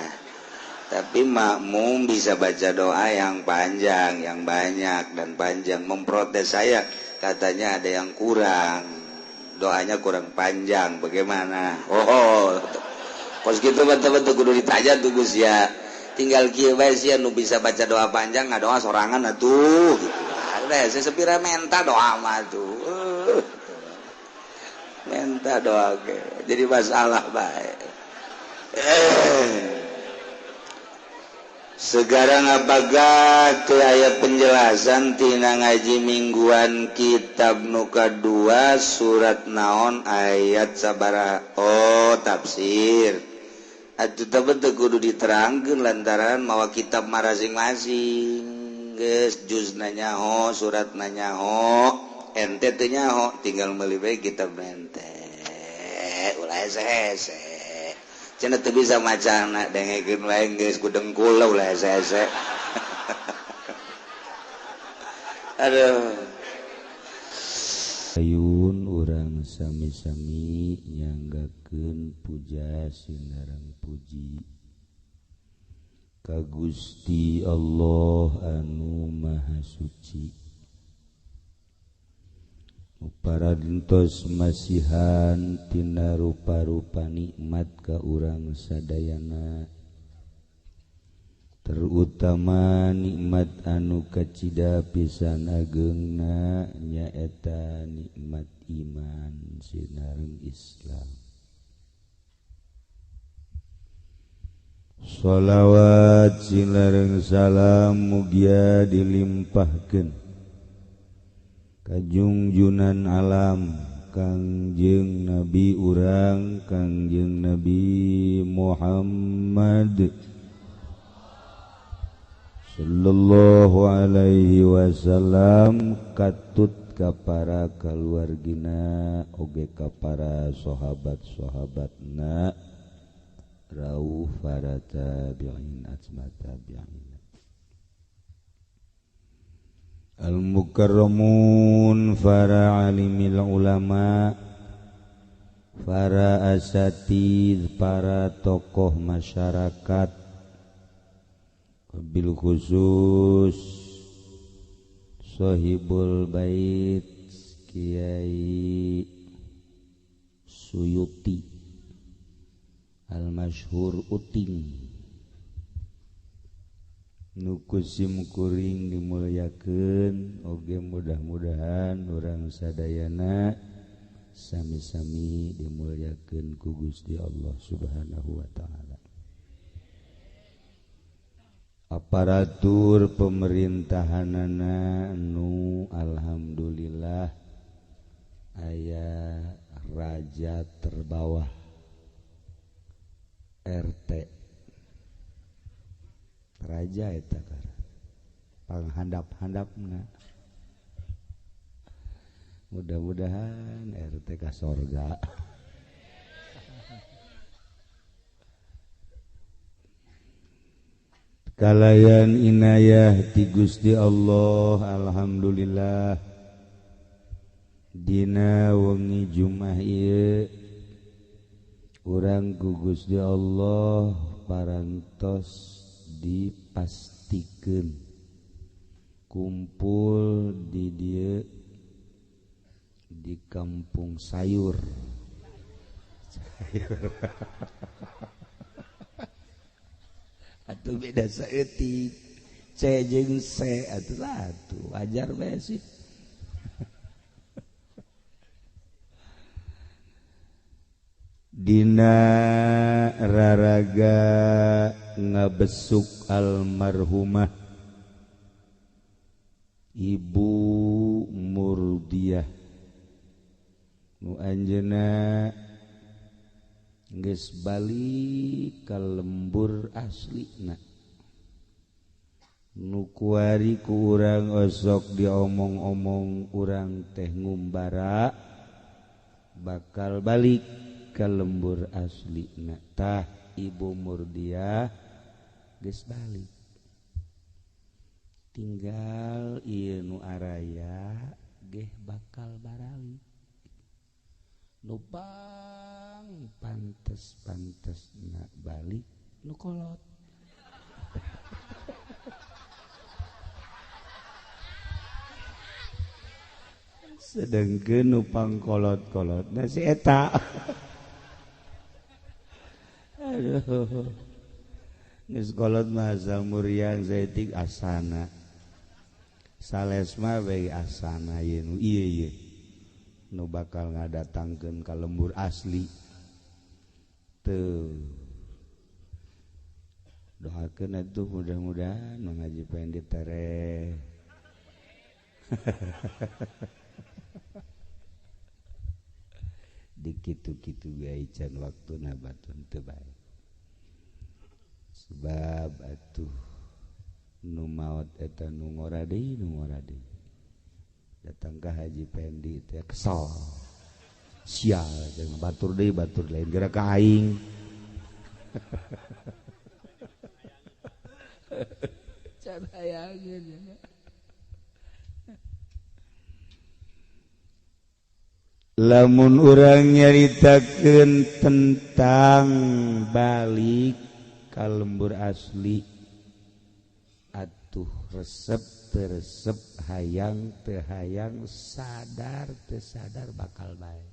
Tapi makmum bisa baca doa yang panjang, yang banyak dan panjang. Memprotes saya, katanya ada yang kurang. Doanya kurang panjang. Bagaimana? Kos gitu betul-betul kudu ditanya tuh Gus ya. Tinggal kieu bae sia nu bisa baca doa panjang ngadoa sorangan atuh gitu. Udah saya sepira menta doa mah tuh. Menta doa ke. Jadi masalah bae. Sekarang apakah teu aya penjelasan tina ngaji mingguan kitab nu kadua surat naon ayat sabaraha? Oh, tafsir. Atuh teh betul kudu diterangkeun lantaran mawa kitab masing-masing. Geus juzna nyaho, suratna nyaho, ente teu nyaho, tinggal meuli bae kitab ente. Ulah hese-hese. Cenah teu bisa macana dengekeun wae geus ku dengkul ulah hese-hese. Aduh. Ayun urang sami-sami nyanggakeun puja sinareng puji ka Gusti Allah anu Maha Suci. Parantos masihan tina rupa-rupa nikmat ka urang sadayana, terutama nikmat anu kacida pisan ageungna nyaeta nikmat iman sinareng Islam. Shalawat sinareng salam mugia dilimpahkeun ka junjunan alam Kangjeng Nabi urang Kangjeng Nabi Muhammad sallallahu alaihi wasallam, katut ka para kaluargina oge ka para sahabat-sahabatna rauh para tabi'in atma tabi'in. Al-mukarramun para alimil ulama para asatidz para tokoh masyarakat bil khusus Sohibul Bait Kiai Suyuti al-masyhur Uting nukusim kuring dimulyakeun oge mudah-mudahan urang sadayana sami-sami dimulyakeun ku Gusti Allah Subhanahu wa taala. Aparatur pemerintahanana nu alhamdulillah aya raja terbawah RT raja eta panghandap-handapna mudah-mudahan RT ka sorga. Kalayan inayah ti Gusti Allah alhamdulillah dina wengi Jumat ieu urang ku Gusti Allah parantos dipastikeun kumpul di dieu di kampung sayur atuh beda saeutik C jeung C atuh satu wajar bae sih. Dina raraga ngabesuk almarhumah Ibu Murdiah nu anjeunna geus balik ka lembur aslina nu kuari ku urang osok diomong-omong urang teh ngumbara bakal balik ka lembur aslina tah Ibu Murdiah geus balik tinggal ieu nu araya geh bakal barawi nu pantes-pantesna balik nu kolot sedengkeun nu pangkolot-kolotna si eta aduh geus kolot mah asal muriang zaitik asana sales mah bae asana ieu nu ieu nu bakal ngadatangkeun ka lembur asli teu doakeun atuh mudah-mudahan ngaji pendit teh dikitu-kitu bae can waktuna batun teu bae sebab atuh nu maot eta nu ngora deui datang ka Haji Pendi teh kesal sial jeung batur deui batur lain geura ka aing can hayangeun lamun urang nyaritakeun tentang balik ka lembur asli atuh resep teu resep hayang teu hayang sadar teu sadar bakal bae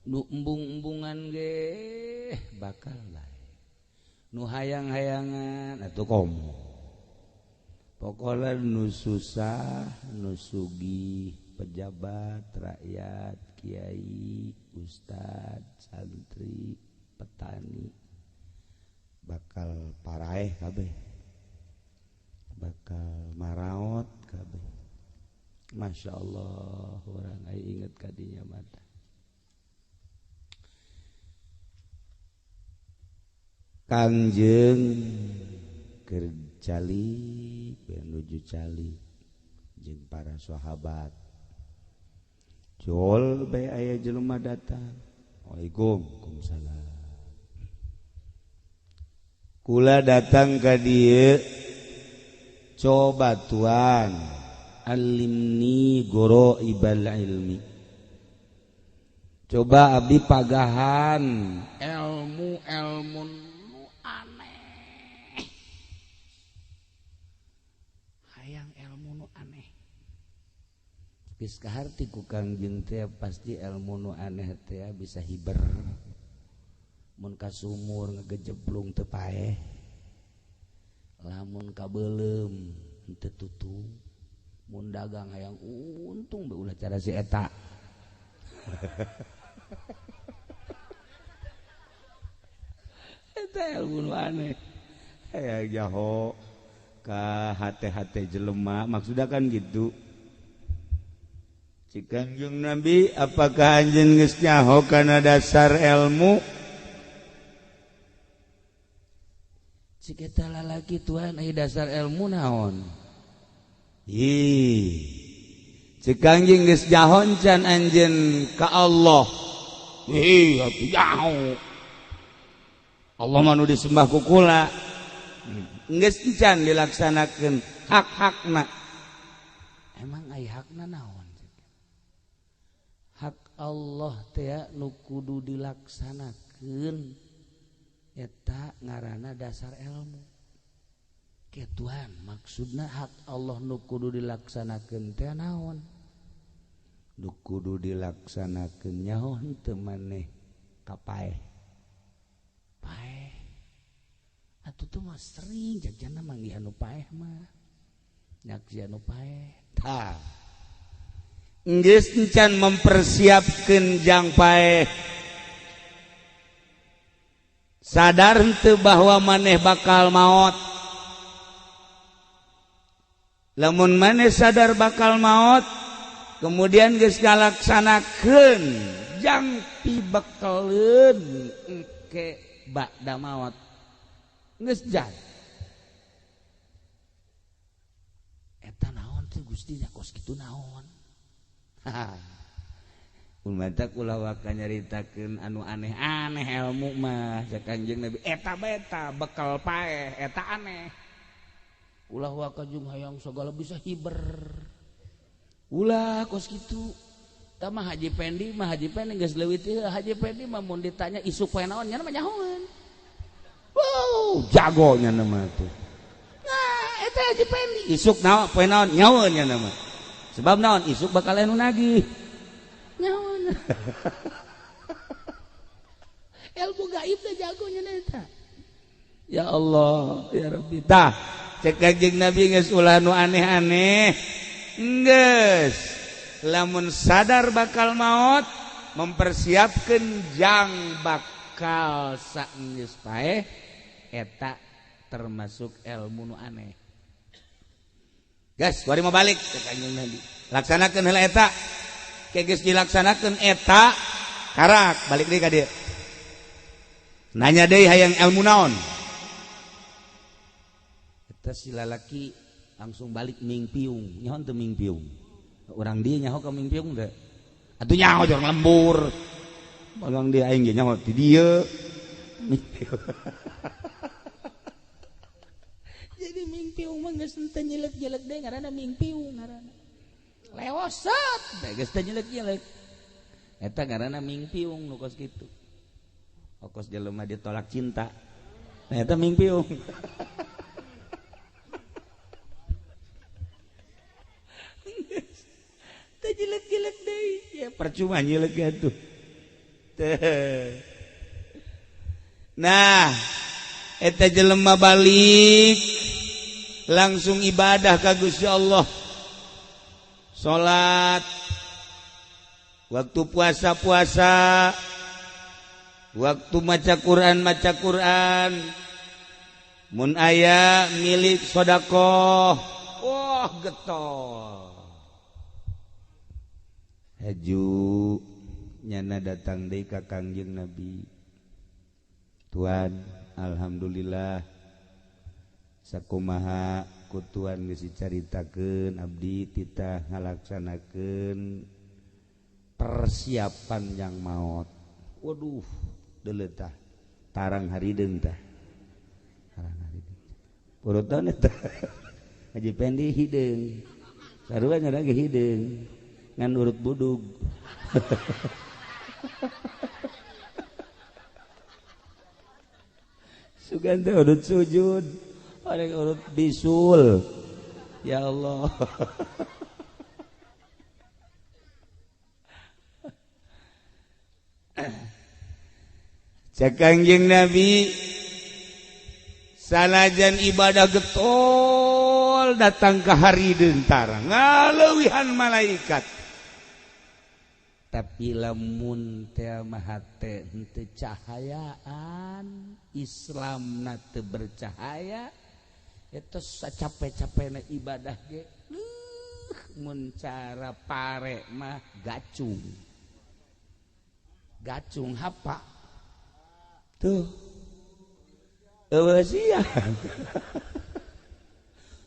nu embung-embungan ge bakal bae nu hayang-hayangan atuh komo pokona nu susah nu sugih pejabat rakyat kiai ustad santri petani bakal paraeh kabeh bakal maraot kabeh Masya Allah orang ai inget kadinya mata Kangjeng keur cali menuju cali jeung para sahabat jol bae aya jelema datang Waalaikumsalam kula datang ka dieu coba Tuhan alimni goro ibal ilmi Coba abdi pagahan ilmu nu aneh. Hayang ilmu nu aneh. Geus kaharti ku Kangjeng teh pasti ilmu nu aneh teh bisa hiber. Mun ka sumur ngagejeblung teu paeh. Lamun ka beulem henteu tutung. Mun dagang hayang untung ulah cara si eta. Eta ilmu aneh aya jaho ka hate-hate jelema maksudna kan gitu. Cik Kangjeng Nabi apakah anjeun geus nyaho kana dasar ilmu? Cik eta lalaki tuan aya dasar ilmu naon? Cik Kangjeng geus nyaho can anjeun ka Allah. Atuh nyaho. Allah manu disembah ku kula. Geus can dilaksanakeun hak-hakna. Emang aya hakna naon? Hak Allah teh nu kudu dilaksanakeun eta ngaranna dasar ilmu. Ketuan maksudna hak Allah nu kudu dilaksanakeun teh naon? Nu kudu dilaksanakeun nyaho henteu maneh kapaeh. Paeh. Atuh teh mah sering jajana manggih anu paeh mah. Nyaksi anu paeh. Tah. Geus encan mempersiapkeun jang paeh. Sadar henteu bahwa maneh bakal maot. Lamun maneh sadar bakal maot, kemudian geus ngalaksanakeun jang pibekeleun engke ba'da maot. Geus jan. Eta naon teh Gusti nya kos kitu naon? Umata kula waka nyaritakeun anu aneh-aneh ilmu mah cak Kanjeng Nabi. Eta beta bekal paeh, eta aneh. Ulah waka jeung hayang sagala bisa hiber. Ulah kos kitu. Tah mah Haji Pendi geus leuwih teh Haji Pendi mah mun ditanya isuk poe naon nya mah nyahoan. Wow, jago nya mah tuh. Nah, eta Haji Pendi isuk naon poe naon nyahoan nya mah. Sebab naon isuk bakal anu nagih. Nyahoan. Ilmu gaib teh jago nya eta. Ya Allah, ya Rabbi. Tah, cek Kanjeng Nabi geus ulah nu aneh-aneh. Geus. Lamun sadar bakal maot, mempersiapkeun jang bakal saenggeus paeh eta termasuk ilmu nu aneh. Gas, bari mau balik cek Kanjeng Nabi. Laksanakeun heula eta. Ke geus dilaksanakeun eta, karak balik deui ka dieu. Nanya deui hayang ilmu naon? Si lalaki langsung balik mingpiung nyaho teu mingpiung urang dia nyaho ka mingpiung teh atuh nyaho jorong lembur bagang dia aing ge nyaho ti dieu jadi mingpiung mah geus teu nyelek-nyelek deui ngaranna mingpiung ngaranna lewosat da geus teu nyelek-nyelek eta ngaranna mingpiung nu kos kitu okos jelema ditolak cinta nah eta mingpiung jelek-jelek deh ya percuma jelek atuh. Nah, eta jelema balik langsung ibadah ka Gusti Allah. Salat waktu puasa-puasa, waktu maca Quran, mun aya milik sedekah. Wah, getol. Haju nyana datang deui ka Kangjeng Nabi. Tuan, alhamdulillah sakumaha ku Tuan geus dicaritakeun abdi titah ngalaksanakeun persiapan yang maot. Waduh, deuleu tah tarang harideung tah. Tarang harideung. Purutan eta. Haji Pendi hideung. Sarua nya lagi hideung. Ngan urut budug Sugan teh urut sujud, orang urut bisul. Ya Allah. Cek Kangjeng Nabi sanajan ibadah getol datang ke hari dentara ngaleuwihan malaikat tapi lamun teu mah teh henteu cahayaan Islamna teu bercahaya eta sacape-capena ibadah ge mun cara pare mah gacung hapa tuh sia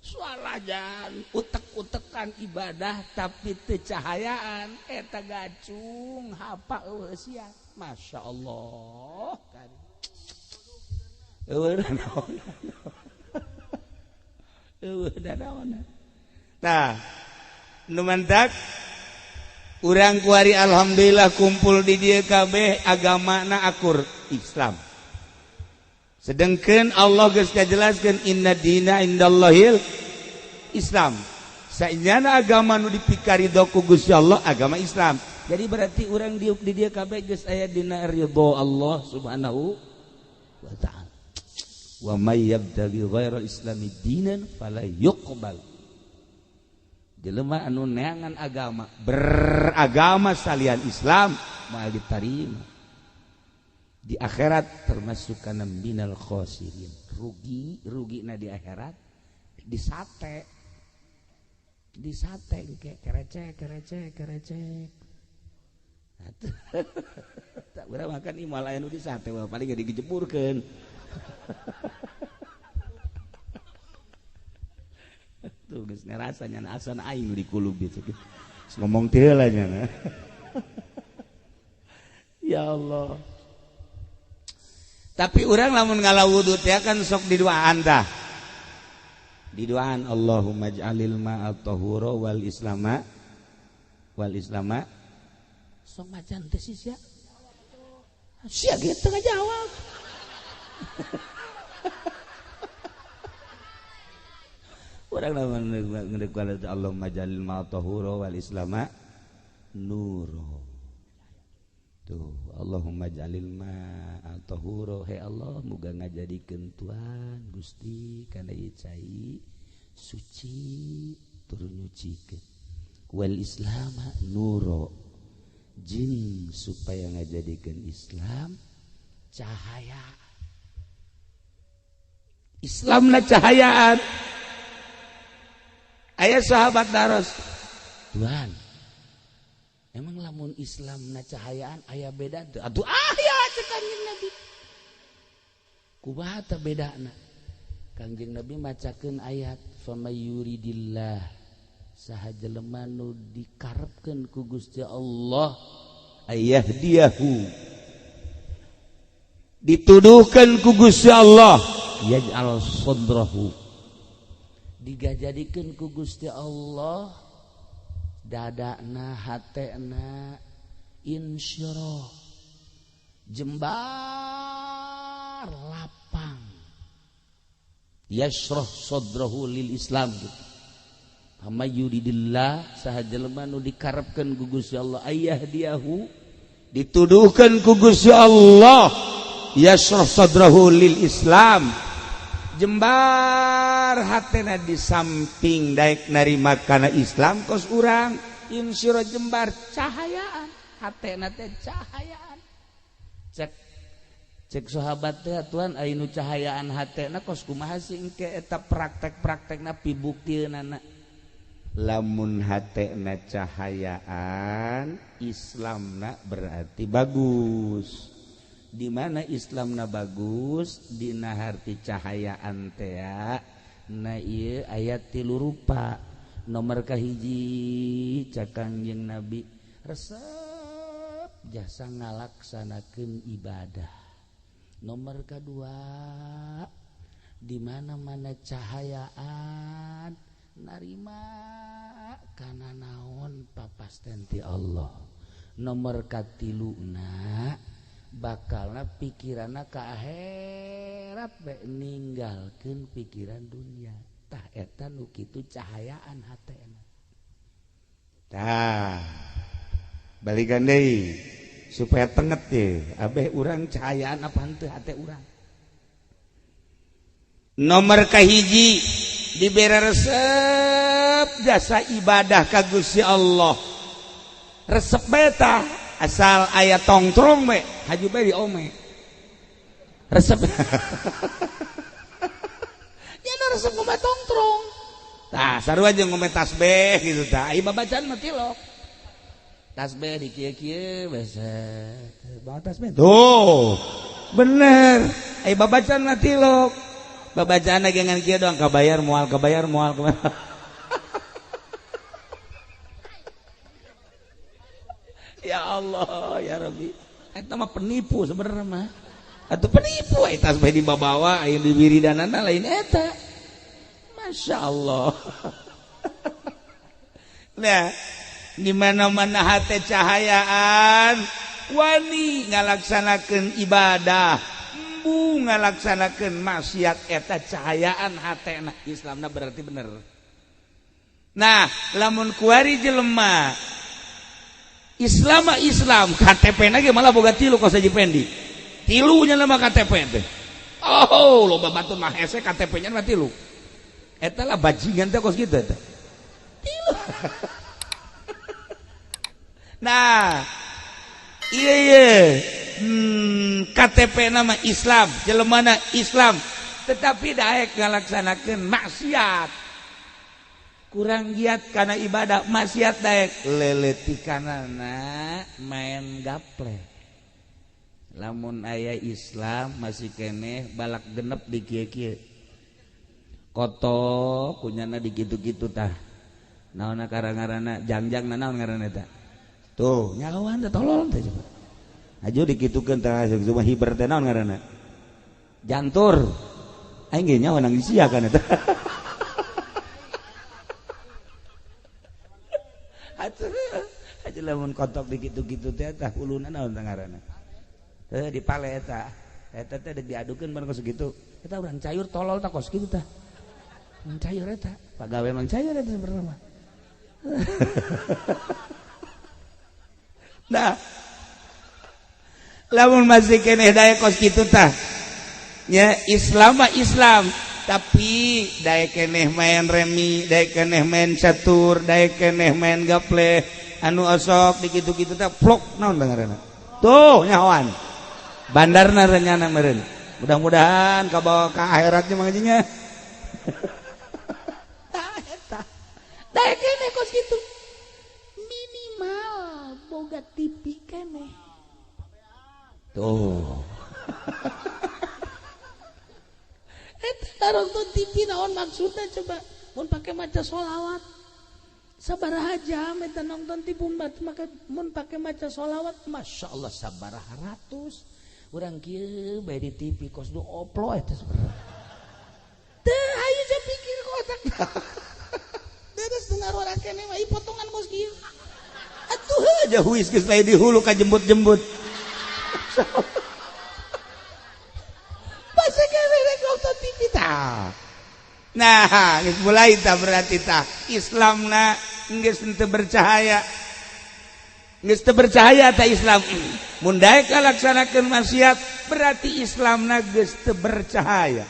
suarajan utek-utekan ibadah tapi teu cahayaan eta gacung hapa sia Masya Allah kan nah nu mantak urang kuari alhamdulillah kumpul di dieu kabeh agamana akur Islam. Sedengkeun Allah geus ngajelaskeun inna dina indallahil Islam. Saenyana agama nu dipikaridho ku Gusti Allah agama Islam. Jadi berarti urang di dieu kabeh geus aya dina ridho Allah Subhanahu wa taala. Wa may yabtaghi ghairal islami dinan fala yuqbal. Jelema anu neangan agama beragama salian Islam moal ditarima di akhirat termasuk kana minal khosirin rugi na di akhirat disate ke kerecek tak urang makan imal aya nu disate paling ge dijemurkeun tuh geus ngerasanya asana aing di kulub itu ngomong teh heula nya ya Allah tapi urang lamun ngalawudu teh kan sok diduaan tah diduaan Allahumma ij'alil ma'a tahura wal islama sok macan teh sia ge teu ngajawab urang lamun ngedeuk Allahumma ij'alil ma'a tahura wal islama nuro tuh Allahumma ij'alil ma'a tahura he Allah muga ngajadikeun Tuhan Gusti kana ieu cai suci turun nyucikeun wal islama nuro jeung supaya ngajadikeun Islam cahaya Islamna cahayaan aya sahabat daros Tuhan emang lamun Islam na cahayaan aya beda tuh atuh aya cek Kangjeng Nabi kumaha teh bedana Kangjeng Nabi macakeun ayat famayuridillah saha jelema nu dikarepkeun ku Gusti Allah ayahdiyahu dituduhkeun ku Gusti Allah yaj'al sadrahu digajadikeun ku Gusti Allah dadana hatena insyirah jembar lapang yashrah sadrahu lil Islam gitu. Amma yuridillah saha jelema nu dikarepkeun ku Gusti Allah ayahdiyahu dituduhkeun ku Gusti Allah yashrah sadrahu lil Islam jembar hatena di samping daek narima kana Islam kos urang insyirah jembar cahayaan hatena teh cahayaan cek sahabat teh Tuhan aya nu cahayaan hatena kos kumaha sih engke eta praktek-praktekna pibuktieunaana lamun hatena cahayaan Islamna berarti bagus. Di mana Islamna bagus dina harti cahayaan teh na ieu ayat 3 rupa nomor kahiji cak Kangjeng Nabi resep jasa ngalaksanakeun ibadah nomor kedua di mana-mana cahayaan narima kana naon papasten ti Allah nomor katiluna bakalna pikiranna ka akhirat bae ninggalkeun pikiran dunia tah eta nu kitu cahayaan hatena tah balikan deui supaya tenget ye abeh urang cahayaan apa henteu hate urang nomor kahiji dibere resep jasa ibadah ka Gusti Allah resep beta asal aya tongtrong we haju bae diome resep nya resep ngome tongtrong tah sarua jeung ngome tasbih gitu tah ai babacaan mah tilok tasbih di kieu-kieu beset bawa tasbih tuh bener ai babacaan mah tilok babacaan lagi ngan kieu doang kabayar moal ya Allah ya Rabbi eta mah penipu sebenarnya mah atuh penipu eta tasbih dibawa aya di wiridanana lain eta Masya Allah nah di mana-mana hate cahayaan wani ngalaksanakeun ibadah embu ngalaksanakeun maksiat eta cahayaan hatena Islamna berarti bener nah lamun kuari jelema Islam KTP-na ge malah boga tilu kos Haji Pendi tilunya nama KTP teh oh loba batun mah hese KTP-nya mah tilu eta lah bajingan teh kos kitu teh tilu nah iya KTP nama Islam jelemana Islam tetapi daek ngalaksanakeun maksiat kurang giat karena ibadah maksiat daek leletikanana main gaple lamun aya Islam masih keneh balak genep di kieu-kieu koto kunyana di kitu-kitu tah naonna karangarana jangjang naon ngaranna eta tuh nyalawan teh tolol teh coba aju dikitukeun tah cuma hiber teh naon ngaranna jantur aing ge nyawa nang disiakan eta aja lamun kotok di kitu-kitu teh tah uluna naon teh ngaranna di pale eta teh diadukeun bareng kos kitu eta urang cayur tolol tah kos kitu tah cayur eta pagawe mang cayur eta sebenarnya nah lamun masih keneh daya kos kitu tah nya Islam mah Islam tapi daya keneh main remi daya keneh main catur daya keneh main gaple anu osok di kitu-kitu teh plok naon ngaranna tuh nyahoan bandarna renyana meureun mudah-mudahan kabawa ka akhiratnya mangajinya tah eta daya keneh kos kitu minimal boga TV keneh tuh eta nonton TV naon maksudna coba mun pake maca sholawat sabaraha jam eta nonton TV mun pake maca sholawat Masya Allah sabaraha ratus urang kieu bae di TV kos do oplo eta sebenarnya teu hayu ja pikir ku otak beres dengar orang keneh mah potongan kos kieu atuh aja huis geus lain di hulu ka jembut-jembut masa keneh rek nonton TV tah nah geus mulai tah berarti tah Islamna geus teu bercahaya geus teu bercahaya tah Islam mun daek ngalaksanakeun maksiat berarti Islamna geus teu bercahaya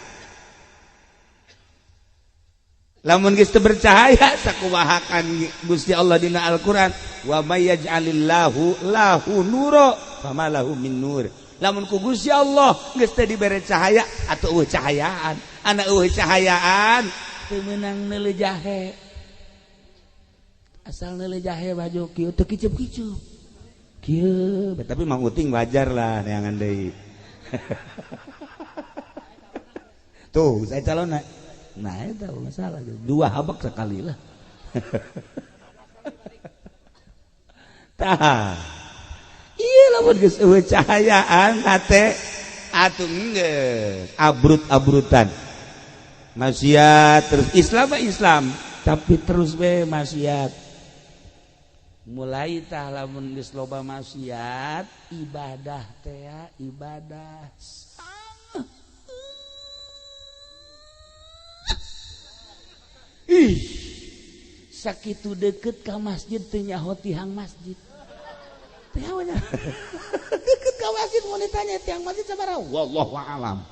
lamun geus teu bercahaya sakumahakan Gusti Allah dina Al-Qur'an wa may yaj'alillahu lahu nura fama lahu min nur lamun ku Gusti Allah geus teu dibere cahaya atuh eueuh cahayaan ana eueuh cahayaan teu meunang neuleuh jahe asal neuleuh jahe baju kieu teu kiceup-kiceup kieu tapi mang uting wajar lah neangan deui tuh saya calonna nah itu masalah dua habak sekali lah tah iya lamun geus eueuh cahayaan hate atuh geus abrut-abrutan maksiat terus Islam mah Islam tapi terus be maksiat mulai tah lamun geus loba maksiat ibadah teh ibadah ih sakitu deket ka masjid teu nyaho tihang masjid teh nya deket ka masjid mun ditanya tihang masjid sabaraha wallahu a'lam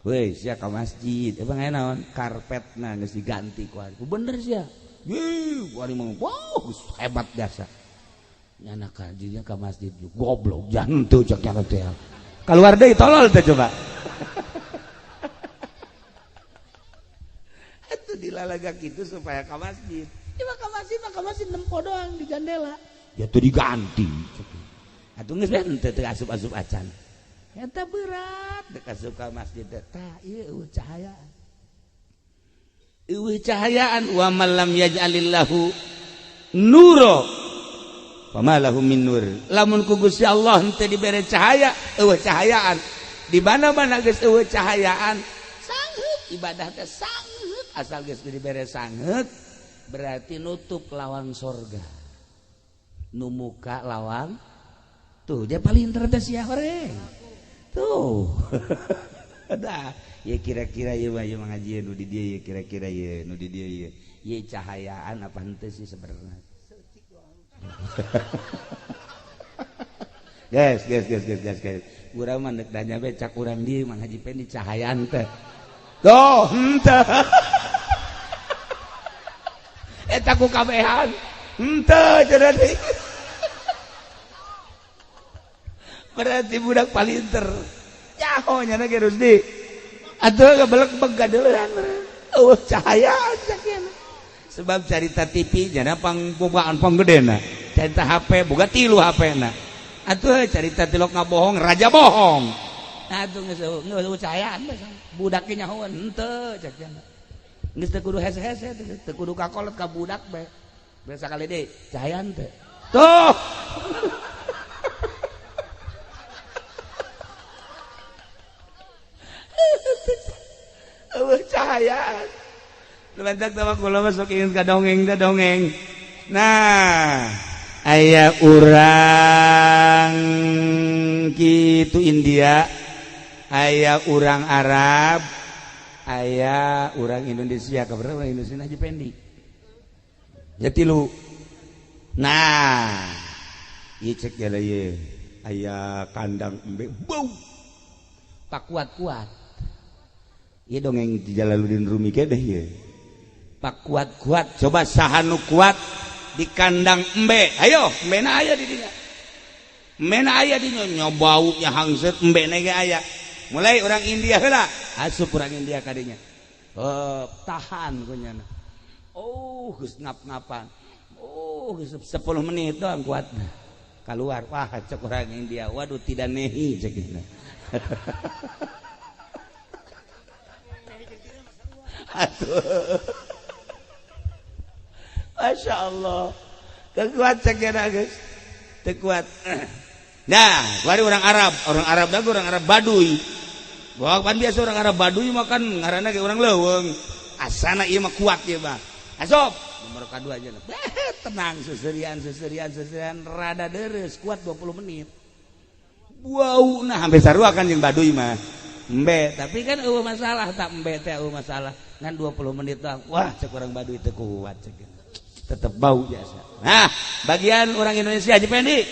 weh sia ka masjid emang aya naon karpetna geus diganti ku ari bener sia yeuh ku ari mah wow hebat biasa nyana kajinya ka masjid goblok jantu cek nya teh keluar deui tolol teh coba atuh dilalaga kitu supaya ka masjid ieu mah ka masjid nempo doang di jandela ya tuh diganti atuh geus bae teu asup-asup acan eta berat dek asup ka masjid tah ieu cahayaan wa man lam yaj'alillahu nuro fama lahu min nur lamun ku Gusti Allah henteu dibere cahaya eueuh cahayaan di mana-mana geus eueuh cahayaan sangheut ibadah teh sangheut asal geus dibere sangheut berarti nutup lawang sorga nu muka lawang tuh dia paling teh sia horeng tuh ada ya kira-kira ya mah ngaji nu di dieu ya kira-kira ya nu di dieu ya cahayaan apa henteu sih sebenarnya guys urang mah neuk danya bae cak urang dieu mah ngaji pen di cahayaan teh tuh henteu eta ku kabehan henteu cenah deui berarti budak palinter nyaho nyana ge Rusdi atuh gebelek begadeulan eueuh cahayaan sakieu sebab carita TV nyana pangbogaan panggedena carita HP boga 3 HP-na atuh carita tilok ngabohong raja bohong atuh geus eueuh cahayaan budak ge nyahoan henteu cek cenah geus teu kudu hese-hese teu kudu kakolot ka budak bae biasa kali deui cahayaan teh tuh cahayaan lementak tawa kula masuk ingin ka dongeng da dongeng nah aya urang kitu India aya urang Arab aya urang Indonesia kabarna urang Indonesia Haji Pendi ya 3 nah ieu cek ya ieu aya kandang embe bau pak kuat-kuat ieu dongeng di Jalaluddin Rumi ke deh ieu pak kuat-kuat coba saha nu kuat di kandang embe ayo embena aya di dinya embena aya di nya bau nya hangset embena ge aya mulai orang India heula asup urang India ka dinya tahan ku nya oh geus ngap-ngapan oh geus 10 menit doang kuatna keluar wah cek urang India waduh tidak nehi cek kitu Masya Allah kekuat cekena guys tekuat nah kemarin orang Arab dah orang Arab Baduy wah kan biasa orang Arab Baduy makan ngaranna kayak orang leuweung asana ieu mah kuat ieu mah asop nomor kadua aja tenang seserian rada deres kuat 20 menit wow nah hampir sarua kan jeung Baduy mah embe tapi kan masalah tak embe teh masalah ngan 20 menit doang wah cek orang Baduy teu kuat cek tetep bau biasa nah bagian orang Indonesia Haji Pendi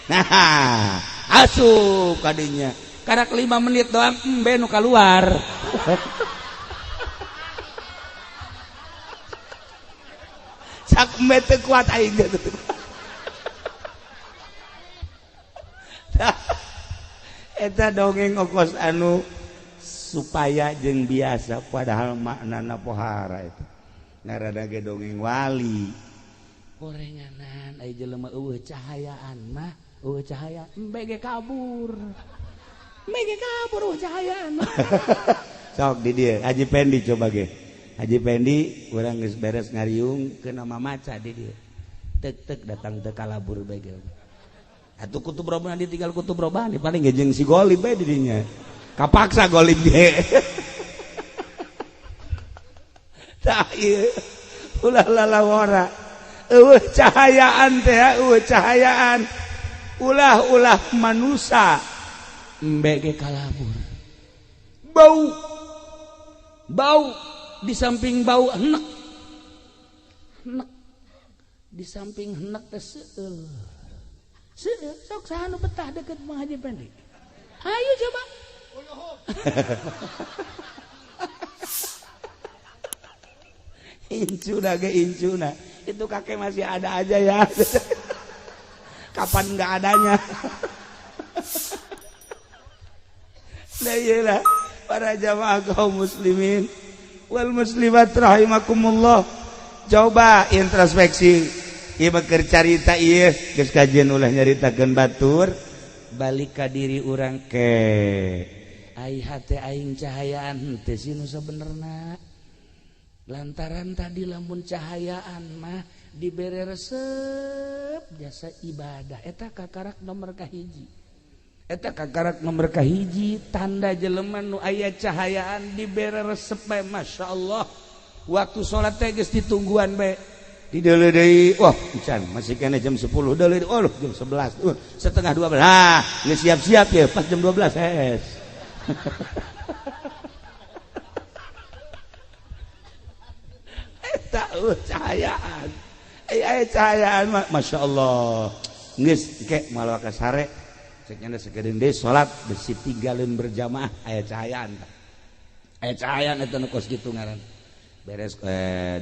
nah asup kadinya karak 5 menit doang embe nu keluar cak embe teu kuat aing eta dongeng okos anu supaya jeung biasa padahal maknana pohara itu ngarana ge dongeng wali gorenganan aya jelema eueuh cahayaan mah eueuh cahaya embe ge kabur eueuh cahayaan sok di dieu Haji Pendi coba ge Haji Pendi urang geus beres ngariung ke nama maca di dieu tek datang teu kalabur bae ge atuh kutub robana ditinggal kutub robani paling ge jeung si Golib bae di dinya kapaksa Golib ge tah ieu ulah lalawara cahayaan teh cahayaan ulah manusia mbege kalabur bau di samping bau enek di samping enek teh seueur sok saha nu betah deket Mang Haji Pendi ayo coba incuna itu kakek masih ada aja ya kapan nggak adanya nah iyalah para jamaah kaum muslimin wal muslimat rahimakumullah coba introspeksi ieu keur carita ieu geus kajian ulah nyaritakeun batur balik ka diri urang ke ai hate aing cahayaan henteu sih nu sabenerna lantaran tadi lamun cahayaan mah dibere resep jasa ibadah eta kakarak nomor kahiji eta kakarak nomor kahiji tanda jelema nu aya cahayaan dibere resep bae masyaallah waktu salat teh geus ditungguan bae di deuleu deui wah can masih kena jam 10 deuleu oh jam 11 setengah 12 nah geus siap-siap ya pas jam 12 es cahayaan cahayaan masya Allah geus ke malah ka sare cek nya sakedeung deui salat besi tinggalin berjamaah aya cahayaan eta nu kos kitu ngaran beres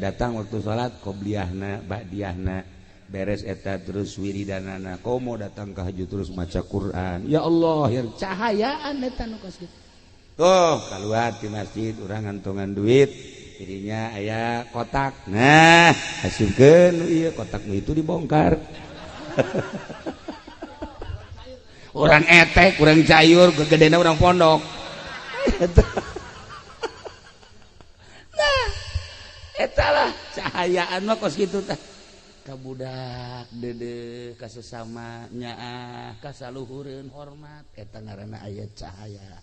datang waktu salat qobliyahna ba'diyahna beres eta terus wiridanana komo datang ka haju terus maca Quran ya Allah ya cahayaan eta nu kos kitu kaluar di masjid urang ngantongan duit dirinya aya kotak nah hasilkeun ieu kotak itu dibongkar orang etek urang cayur gegedena urang pondok nah eta lah cahayaan mah kos kitu tah ka budak deudeuh ka sesama nyaah ka saluhureun hormat eta ngaranna aya cahaya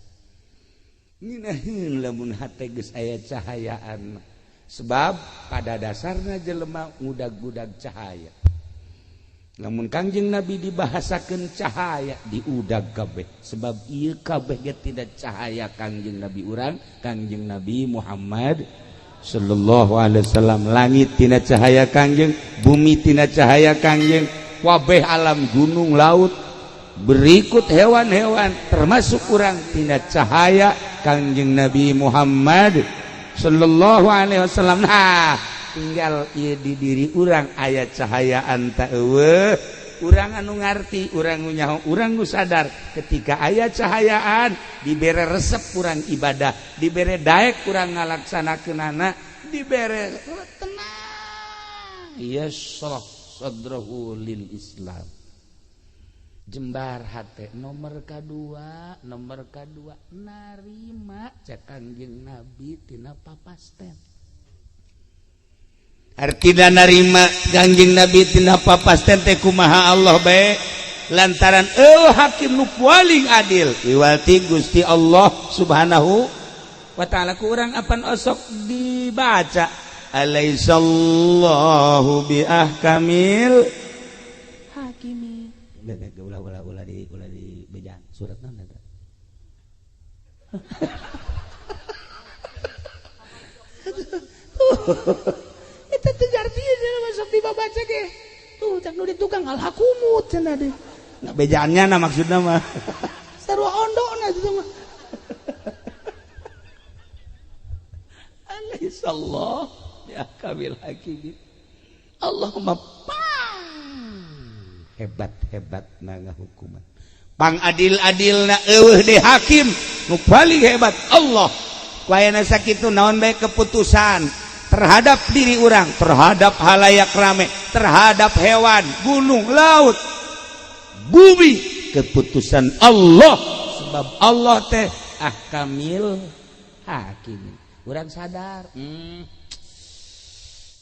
nginaheun lamun hate geus aya cahayaan sebab pada dasarna jelema ngudag-udag cahaya lamun Kangjeng Nabi dibahasakeun cahaya diudag kabeh sebab ieu kabeh ge tidak cahaya Kangjeng Nabi urang Kangjeng Nabi Muhammad sallallahu alaihi wasallam langit tina cahaya Kangjeng bumi tina cahaya Kangjeng kabeh alam gunung laut berikut hewan-hewan termasuk urang tina cahaya Kangjeng Nabi Muhammad sallallahu alaihi wasallam nah tinggal ieu di diri urang aya cahayaan ta eueuh urang anu ngarti urang nu nyaho urang nu sadar ketika aya cahayaan dibere resep urang ibadah dibere daek urang ngalaksanakeunana dibere tenang yashrah sadrahu lil Islam jembar hate nomor kedua narima cek Kangjeng Nabi tina papasten artina narima Kangjeng Nabi tina papasten teh kumaha Allah bae lantaran hakim nu paling adil iwati Gusti Allah subhanahu wa ta'ala ku urang apan osok dibaca alaisallahu bi ahkamil hakimin ulah di bejaan surat naon eta eta teh artinya cenah sok dibaca ge tuh cak nu ditukang alhakumut cenah deui na bejaannya na maksudna mah sarua ondona itu mah alaihissallah ya kabil hakim Allahumma hebat na ngahukuman pang adil-adilna eueuh de hakim nu paling hebat Allah kuayana sakitu naon bae keputusan terhadap diri urang terhadap halayak rame terhadap hewan gunung laut bumi keputusan Allah sebab Allah teh ahkamil hakim urang sadar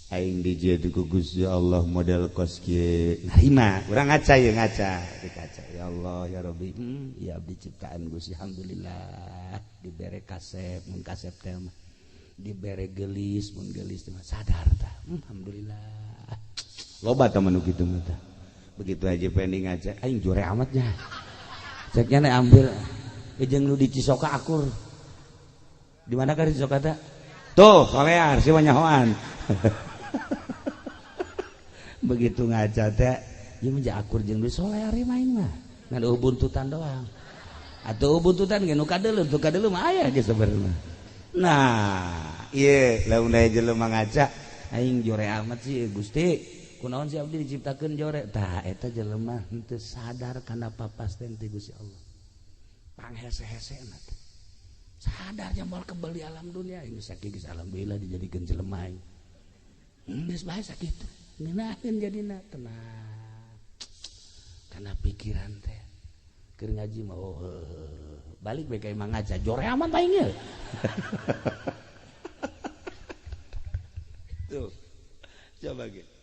aing dijieun ku Gusti Allah model kos kieu narima urang ngaca ye ngaca dikaca ya Allah ya Rabbi ya abdi ciptaan Gusti alhamdulillah dibere kasep mun kasep teh mah dibere gelis mun gelis teh sadar tah alhamdulillah loba temen nu kitu mah tah. Begitu aja pending aja aing jore amatnya. Ceknya nih ambil jeung nu di Cisoka akur. Di mana ka di Cisoka teh? Tuh, solear si wanyahoan. Begitu ngaca teh, ieu mah akur jeung di solear main mah. Ngan buntutan doang. Atuh buntutan ge nu kadeuleuh, tu kadeuleuh mah aya ge sabenerna. Nah, ieu lamun aya jelema ngaca, aing jore amat sih Gusti. Kunaon si abdi diciptakeun jore? Tah eta jelema henteu sadar kana papasten ti Gusti Allah. Panghese-hesena teh. Sadar jambal kebal di alam dunia geus sakitu alhamdulillah dijadikeun jelema aing. Geus bae sakitu. Ngeunaheun jadina tenang. Kana pikiran teh. Keur ngaji mah balik bae ka imang ngaca jore aman aing ye. Tuh. Coba gitu.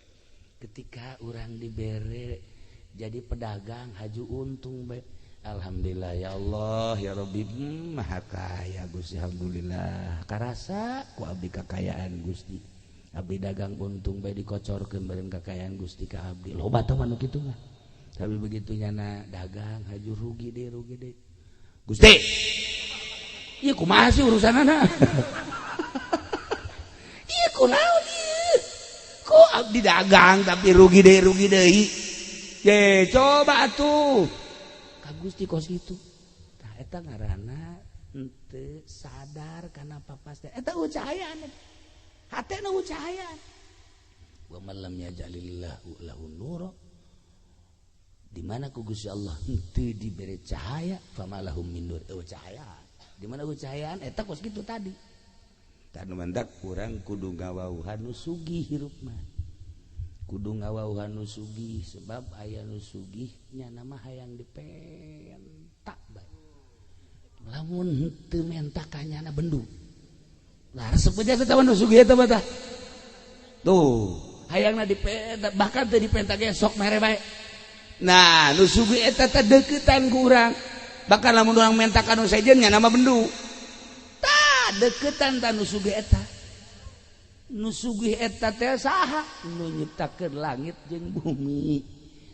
Ketika orang dibere jadi pedagang haju untung baik alhamdulillah ya Allah ya Rabbi maha kaya Gusti alhamdulillah karasa ku abdi kakayaan Gusti abdi dagang untung baik dikocorkeun bareng kakayaan Gusti ka abdi loba tah manu kitu mah tapi begitu nyana dagang haju rugi deh Gusti ieu kumaha sih urusanana ieu kunaon kok abdi dagang tapi rugi deui. Ye, coba atuh. Ka Gusti kos kitu. Tah eta ngaranna henteu sadar kana papas teh. Eta ucayaan. Hatena ucayaan. Wa man lam yaj'alillahu lahu nura. Di mana ku Gusti Allah henteu diberi cahaya, famalahum min nur. Cahaya. Di mana ucayaan eta kos kitu tadi. Tanu mandak urang kudu ngawauhan nu sugih hirup mah. Kudu ngawauhan nu sugih sebab aya nu sugih nya nama hayang dipentak bae. Lamun henteu mentak ka nyana bendu. Lah resep aja teh nu sugih eta mah tah. Tuh, hayangna dipentak bahkan teu dipentak ge sok mere bae. Nah, nu sugih eta teh deukeutan ku urang. Bahkan lamun urang mentak anu sejen nya nama bendu. Deketan tanu sugih eta nu sugih eta teh saha nu nyiptakeun langit jeung bumi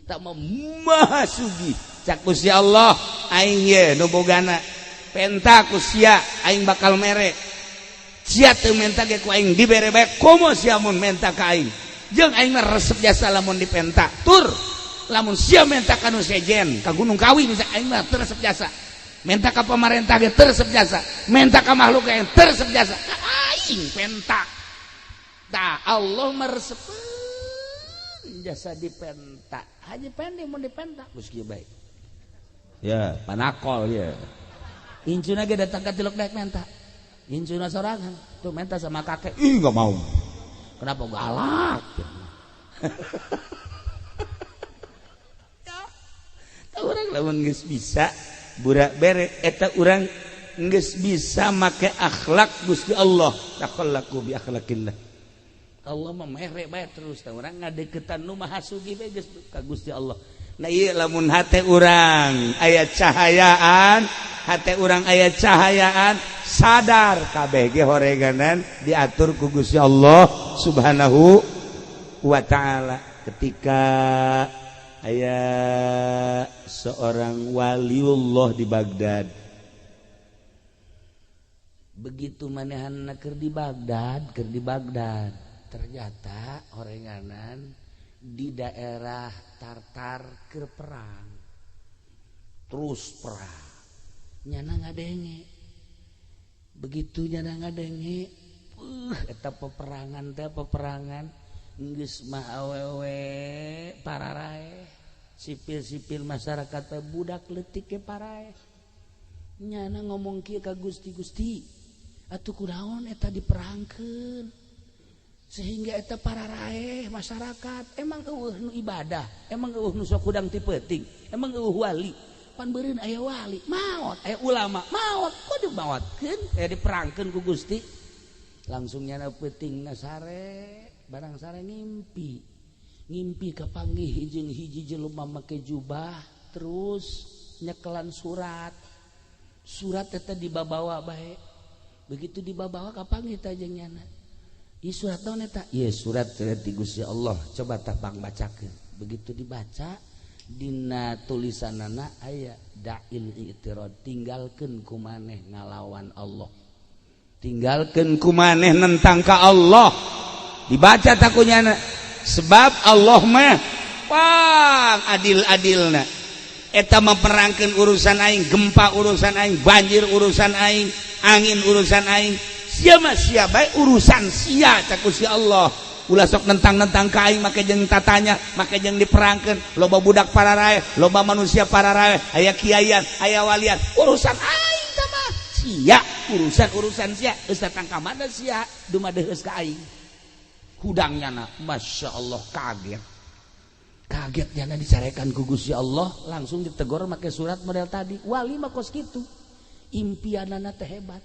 tak maha sugih cak Gusti Allah aing ye nu bogana penta ku sia aing bakal mere sia teu menta ge ku aing dibere bae komo sia mun menta ka aing jeung aing mah resep jasa lamun dipenta tur lamun sia menta ka nu sejen ka Gunung Kawi bisa aing mah teu resep jasa menta ka pamarentah ge teresep jasa menta ka makhluk ge teresep jasa aing penta tah Allah meresepkeun jasa dipenta haji pending mun dipenta geus kieu bae ya panakol ya incuna ge datang ka tiluk daek menta incuna sorangan tuh menta sama kakek ih enggak mau kenapa galak ya tah urang lamun geus bisa burak bere eta urang geus bisa make akhlak Gusti Allah takhallaku bi akhlakillah Allah mah mere bae terus tah urang ngadeuketan nu maha sugih bae geus ka Gusti Allah. Nah ieu lamun hate urang aya cahayaan hate urang aya cahayaan sadar kabeh ge horeganan diatur ku Gusti Allah Subhanahu wa taala ketika aya seorang waliullah di Baghdad. Begitu manehanna keur di Baghdad, ternyata horenganan di daerah Tartar keur perang. Terus perang. Nyana ngadenge. Begitu nyana ngadenge, eta peperangan teh peperangan geus mah awewe pararae sipil-sipil masyarakat teh budak leutik ke parae nyana ngomong kieu ka Gusti atuh kunaon eta diperangkeun sehingga eta pararae masyarakat emang eueuh nu ibadah emang eueuh nu sok hudang ti peuting emang eueuh wali pan beureun aya wali maot aya ulama maot kudu maotkeun aya diperangkeun ku Gusti langsung nyana peutingna sare barang sare ngimpi kapanggih jeung hiji jelema make jubah terus nyekelan surat eta dibabawa bae begitu dibabawa kapanggih teh jeung nyana surat naon eta? Ieu surat ti Gusti Allah. Coba tapang bacakeun. Begitu dibaca dina tulisanana aya da'il i'tirad, tinggalkeun ku maneh ngalawan Allah. Tinggalkeun ku maneh nentang ka Allah. Dibaca takunyana sebab Allah mah pang adil-adilna. Eta memperangkeun urusan aing, gempa urusan aing, banjir urusan aing, angin urusan aing. Sia mah sia bae urusan sia cak Gusti Allah. Ulah sok nentang-nentang ka aing make jeung tatanya, make jeung diperangkeun. Loba budak pararae, loba manusia pararae, aya kiaian, aya walian. Urusan aing tah mah sia, urusan sia. Geus datang ka mana sia, dumadeheus ka aing. Hudangnyana masyaallah kaget. Kagetnya dicarekan ku Gusti Allah, langsung ditegor make surat model tadi. Wali mah kos kitu. Impianana teh hebat.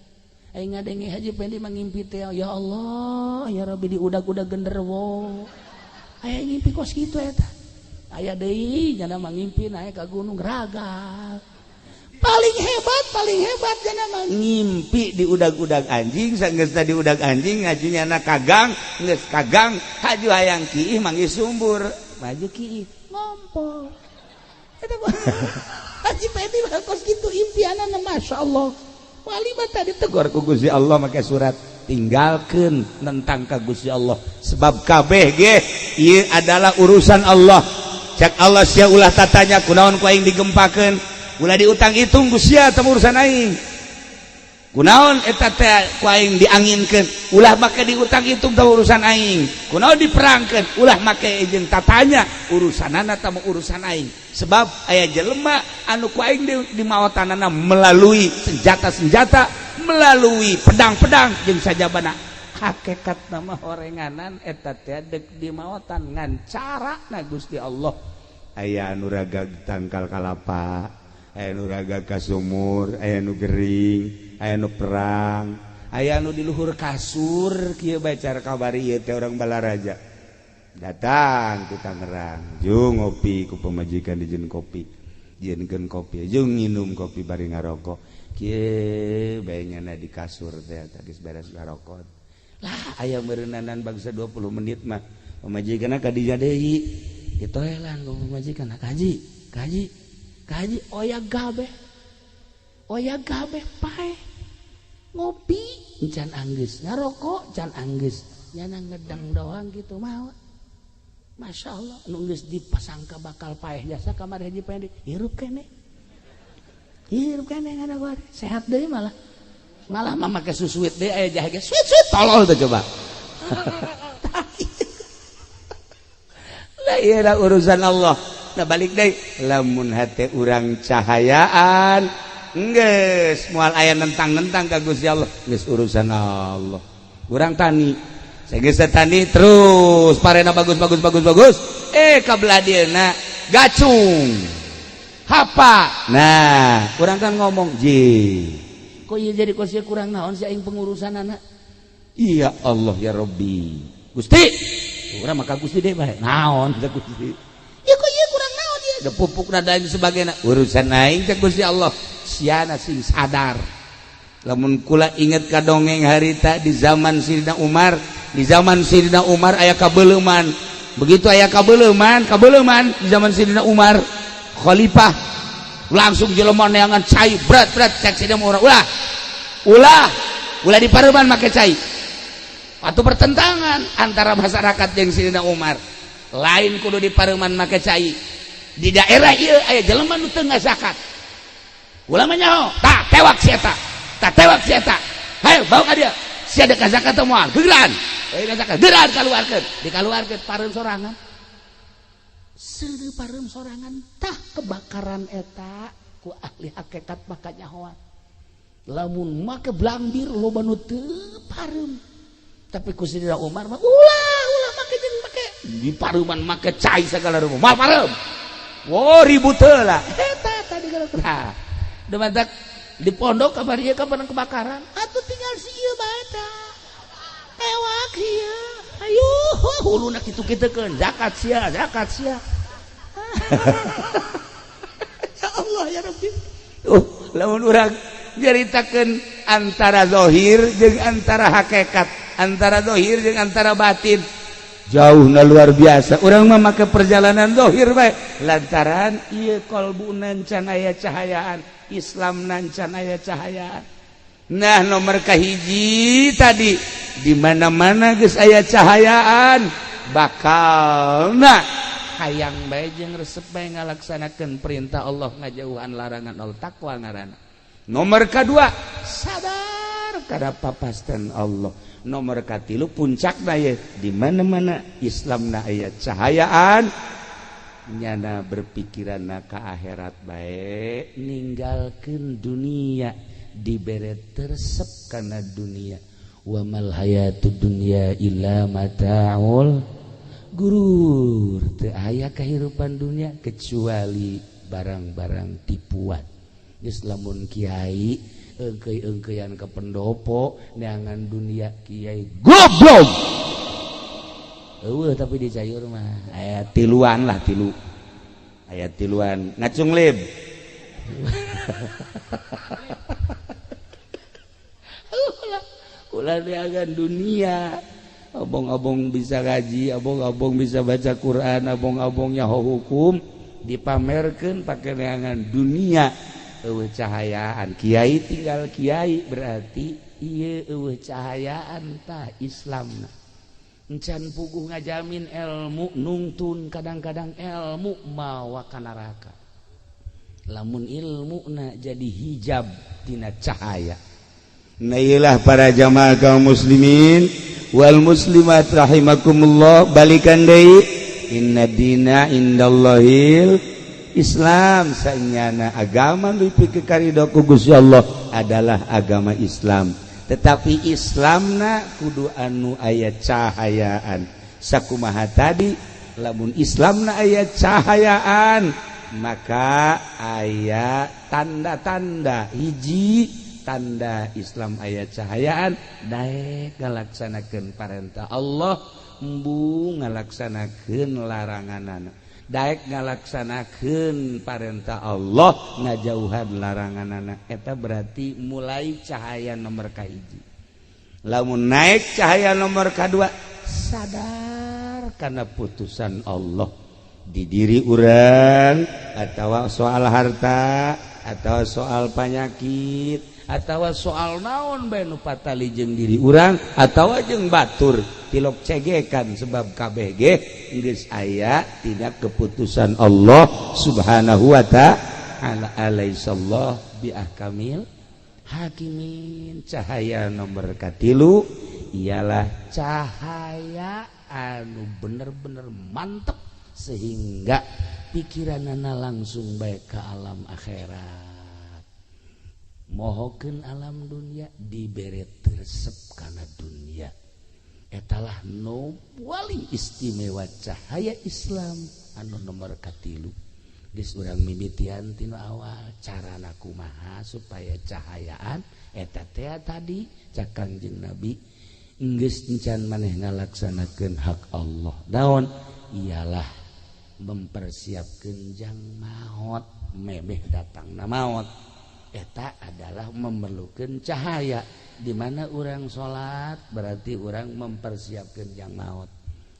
Aing ngadenge Haji Pendi mangimpi teh, ya Allah, ya Rabbi diudag-udag genderuwo. Aya ngimpi kos kitu eta. Aya deui nya mangimpi naik ka gunung Ragal. Paling hebat cenah mah ngimpi diudag-udag anjing, sanggeus tadi udag anjing ngajinya anak kagang, geus kagang haju hayang kiih manggih sumbur. Maju kiih ngompol. Eta Haji Pendi mah kos kitu impianana masyaallah. Wali mah tadi tegur ku Gusti Allah make surat tinggalkeun nentang ka Gusti Allah sebab kabeh ge ieu adalah urusan Allah. Cak Allah sia ulah tatanya kunaon ku aing digempakeun, ulah diutang hitung ku sia teh urusan aing. Kunaon eta teh ku aing dianginkeun, ulah make diutang hitung teh urusan aing. Kunaon diperangkeun, ulah make jeung tatanya urusanana teh urusan aing. Sebab aya jelema anu ku aing di maotanana melalui senjata-senjata, melalui pedang-pedang jeung sajabana. Hakikat nama horenganan eta teh deuk di maotan ngan carana Gusti Allah. Aya anu raga tangkal kalapa, aya anu raga ka sumur, aya anu gering, aya anu perang, aya anu di luhur kasur kieu bae cara kabari ieu teh urang Balaraja. Datang ke Tangerang, jung ngopi ku pemajikan dijieun kopi, jieunkeun kopi, jung nginum kopi bari ngarokok. Kieu bae nyana di kasur teh geus beres ngarokok. Lah aya meureunanan bangsa 20 menit mah pemajikanna ka dinya deui. Ditoelan ku pemajikan, kaji oya gabeh pae. Ngopi can anggeus, ngarokok can anggeus. Nyana ngedang doang gitu mah. Masya Allah, nunggus dipasangka bakal paeh jasa kamar Haji Pendi. Hirup kene ngana gua sehat deh malah mama ke susuit deh aya jahe sweet tolol tuh coba. Lah ieu urusan Allah. Nah balik deui, lamun hate urang cahayaan geus moal aya nentang-nentang ka Gusti Allah, geus urusan Allah. Urang tani Segesa tani terus parena bagus kabelah dieuna gacung hapa. Nah kurang kan ngomong kok iya jadi kosia kurang naon si aing pengurusan anak. Iya Allah ya Rabbi Gusti urang maka Gusti deh bae naon teh Gusti ya kok iya kurang naon ya da pupuk dan sebagainya urusan aing teh Gusti Allah siana sing sadar. Lamun kula inget ka dongeng harita di zaman Sayyidina Umar. Di zaman Sayyidina Umar aya kabeuleman. Begitu aya kabeuleman di zaman Sayyidina Umar khalifah langsung jelema neangan cai berat cek Sayyidina Umar ulah di pareuman make cai. Atuh pertentangan antara masyarakat jeung Sayyidina Umar. Lain kudu di pareuman make cai. Di daerah ieu aya jelema nu teu ngazakat. Ulah mah nyaho? Tah tewak si eta. Hayo bawa ka dia. Si ada zakat teh moal geuran. Geran dikaluarkeun pareum sorangan. Seudeuh pareum sorangan tah kebakaran eta ku ahli hakikat maka nyahoan. Lamun make blambir loba nu teu pareum. Tapi ku Sayyidina Umar mah ulah make jeung make di pareuman make cai sagala rupa. Moal pareum. Wo ribut heula. Eta tadi gara-gara. Demantak di pondok kabar ieu kapan kebakaran. Atuh tinggal si ieu bae eta. Ewak ieu. Ayo huluna kitu-kitukeun zakat sia. Ya Allah ya Rabbi. Lamun urang nyaritakeun antara zahir jeung antara hakikat. antara dohir jeung antara batin jauh na luar biasa. Urang mah make perjalanan dohir bae lantaran ieu qalbuna can aya cahayaan, Islam can aya cahayaan. Nah nomor kahiji tadi di mana-mana geus aya cahayaan bakalna hayang bae jeung resep bae ngalaksanakeun perintah Allah ngajauhan larangan Allah, takwa ngaranna. Nomor kedua sadar kada papasten Allah. Nomor katilu puncakna ye di mana-mana Islamna aya cahayaan nyana berpikiranna ka akhirat bae ninggalkeun dunia dibere tersep kana dunia. Wa mal hayatud dunya illa mata'ul gurur. Teu aya kahirupan dunia kecuali barang-barang tipuan. Geus lamun kiai engkeuy-engkeuyan ke pendopo neangan dunia kiai goblok. Eueuh tapi di cayur mah aya tiluan lah tilu. Aya tiluan ngacung lib. Ulah neangan dunia. Abong-abong bisa ngaji, abong-abong bisa baca Quran, abong-abong nyaho hukum dipamerkeun pake neangan dunia. Eueuh cahayaan kiai tinggal kiai berarti ieu eueuh cahayaan tah Islamna. Encan puguh ngajamin ilmu nungtun kadang-kadang ilmu mawa ka neraka. Lamun ilmuna jadi hijab tina cahaya. Nailah para jamaah kaum muslimin wal muslimat rahimakumullah balikan deui inna dina indallahil Islam. Saenyana agama nepi ka karidho ku Gusti Allah adalah agama Islam. Tetapi Islamna kudu anu aya cahayaan. Sakumaha tadi lamun Islamna aya cahayaan maka aya tanda-tanda. Hiji tanda Islam aya cahayaan daek ngalaksanakeun parentah Allah, embu ngalaksanakeun laranganana. Daek ngalaksanakeun parentah Allah, ngajauhan laranganana. Eta berarti mulai cahaya nomor kahiji. Lamun naik cahaya nomor kadua, sadar karena putusan Allah di diri urang atawa soal harta atawa soal penyakit atawa soal naon bae nu patali jeung diri urang atawa jeung batur tilok cegekan sebab kabeh ge geus aya tina keputusan Allah Subhanahu wa ta'ala. Alaihissallah bi ahkamil hakimin. Cahaya nomor katilu ialah cahaya anu bener-bener mantep sehingga pikiranana langsung bae ka alam akhirat. Mohokeun alam dunia dibere resep kana dunia. Etalah nu paling istimewa cahaya Islam anu nomor katilu. Geus urang mimitian tina awal carana kumaha supaya cahayaan eta teh tadi cak Kangjeng Nabi geus encan maneh ngalaksanakeun hak Allah. Naon? Ialah mempersiapkeun jang maot mebeh datangna maot. Eta adalah memerlukan cahaya. Di mana orang sholat berarti orang mempersiapkan jang maut.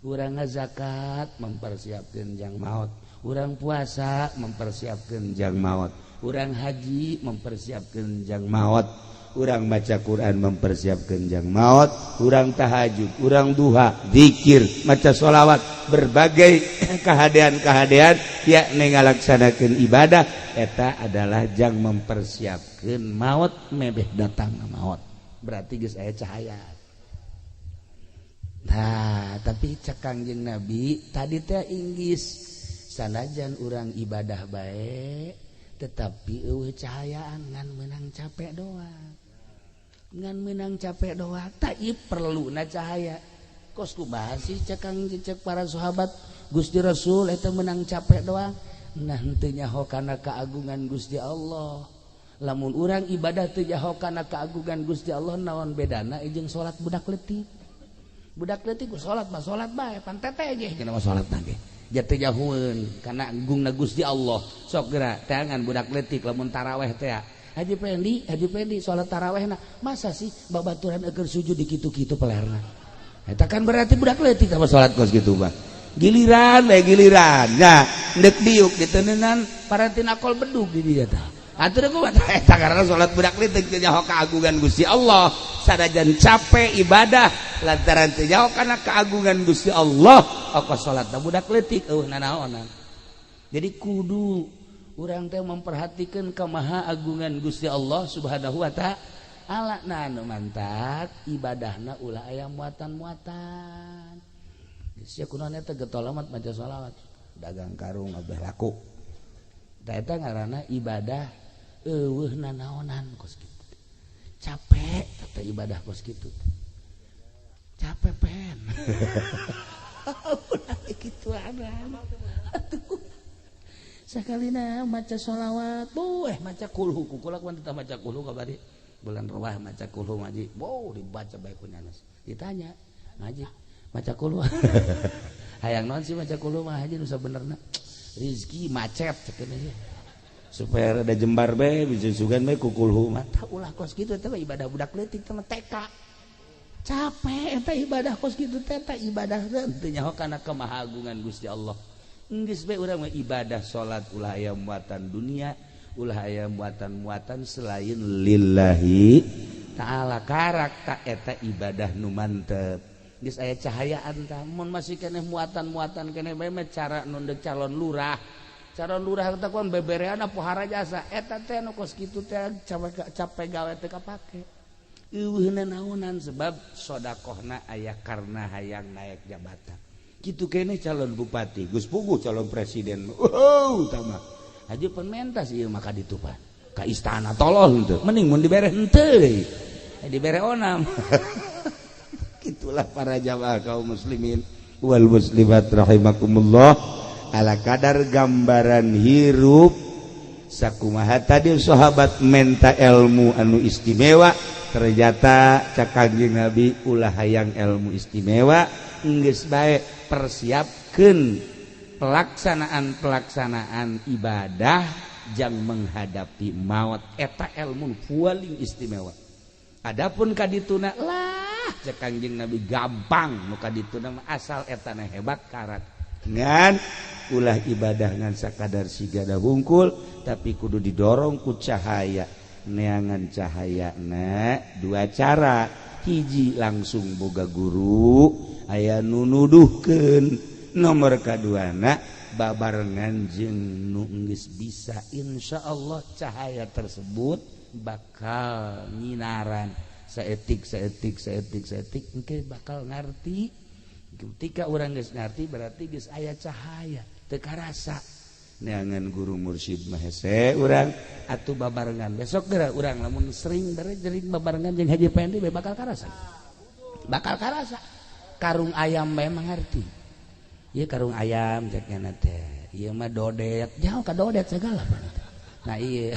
Orang ngazakat mempersiapkan jang maut. Orang puasa mempersiapkan jang maut. Orang haji mempersiapkan jang maut. Orang baca Quran mempersiapkan jang maut. Orang tahajud, orang duha, zikir, maca sholawat, berbagai kehadean-kehadean yakni ngalaksanakeun ibadah. Eta adalah jang mempersiapkan maut mebeh datang maut. Berarti geus aya cahaya. Nah, tapi cak Kangjeng Nabi tadi teh inggis sanajan urang ibadah bae tetapi eueuh cahayaan ngan meunang capek doang. Ngan meunang capek doang tah ieu perluna cahaya. Kos kumaha sih cak para sahabat Gusti Rasul eta meunang capek doang. Nah teu nyaho kana keagungan Gusti Allah. Lamun urang ibadah teu nyaho kana keagungan Gusti Allah naon bedana jeung salat budak leutik. Budak leutik ku salat mah salat bae pan teteh ge cenah mah salatna ge. Ja teu nyahoeun kana agungna Gusti Allah. Sok geura teangan budak leutik lamun tarawih teh Haji Pendi salat tarawehna masa sih babaturan keur sujud di kitu-kitu pelerna. Eta kan berarti budak leutik sama salat kos kitu mah. Giliran nya ndek diuk diteuneungan parantina kol bedug di dieu tah. Atuh kumaha eta karana salat budak leutik teh nyaho kaagungan Gusti Allah, sadajan capek ibadah lantaran teu nyaho kana kaagungan Gusti Allah, ongkos salatna budak leutik eueuh nanaonan. Jadi kudu urang teh memperhatikan kemaha agungan Gusti Allah Subhanahu wa taala. Nah anu mantap ibadahna ulah aya muatan-muatan. Sia kunaon eta getol amat maca shalawat, dagang karung abeh laku. Da eta ngaranna ibadah eueuh nanaonan kos kitu. Capek tata ibadah kos kitu. Capek pen. Ulah kitu ada. Atuh. Sakalina maca shalawat, maca kulhu kukulak wan teu maca kulhu kabari. Bulan Rawah maca kulhu ngaji. Dibaca bae ku nyanes. Ditanya, ngaji maca kulhu. Hayang naon sih maca kulhu mah haji nu sabenerna? Rizki macet cekeun aja. Supaya ada jembar be bisa sugan be ku kulhu mah. Tah ulah kos kitu teh ibadah budak leutik teh TK. Capek eta ibadah kos kitu teh ibadah teh nyaho kana kemahagungan Gusti Allah. Geus bae urang mah ibadah salat ulah aya muatan dunia, ulah aya muatan-muatan selain lillahi taala karak ta eta ibadah nu mantep. Geus aya cahayaan tah mun masih keneh muatan-muatan keneh bae mah cara nu deuk calon lurah. Calon lurah teh kon bebereana pohara jasa eta teh nu kos kitu teh capek gawe teh kapake. Eueuh nanaonan sebab sedekahna aya karna hayang naek jabatan. Kitu keneh calon bupati, Gus Puguh calon presiden. Utama. Haji penmentas ieu maka ditupan. Ka istana tolol henteu. Mending mun dibere henteu deui. Dibere onam. Kitulah para jamaah kaum muslimin wal muslimat rahimakumullah. Ala kadar gambaran hirup sakumaha tadi sahabat menta ilmu anu istimewa, ternyata cak Kangjeng Nabi ulah hayang ilmu istimewa geus bae persiapkeun pelaksanaan ibadah jang menghadapi maut eta ilmu paling istimewa. Adapun kadituna lah cak Kangjeng Nabi gampang nu kadituna asal etana hebat karat ngan ulah ibadah ngan sakadar sigada hungkul tapi kudu didorong ku cahaya. Neangan cahayana dua cara, hiji langsung boga guru aya nu nuduhkeun, nomor kaduana babarengan jeung nu geus bisa insyaallah cahaya tersebut bakal nyinaran saetik engke bakal ngarti. Ketika orang geus ngarti berarti geus aya cahaya teu karasa. Neangan guru mursyid mah hese urang atuh babarengan besok geura urang lamun sering jering babarengan jeung Haji Pendi bakal karasa. Bakal karasa. Karung ayam bae mah ngarti. Ieu karung ayam cekna teh. Ieu mah dodet, jauh ka dodet segala. Nah ieu.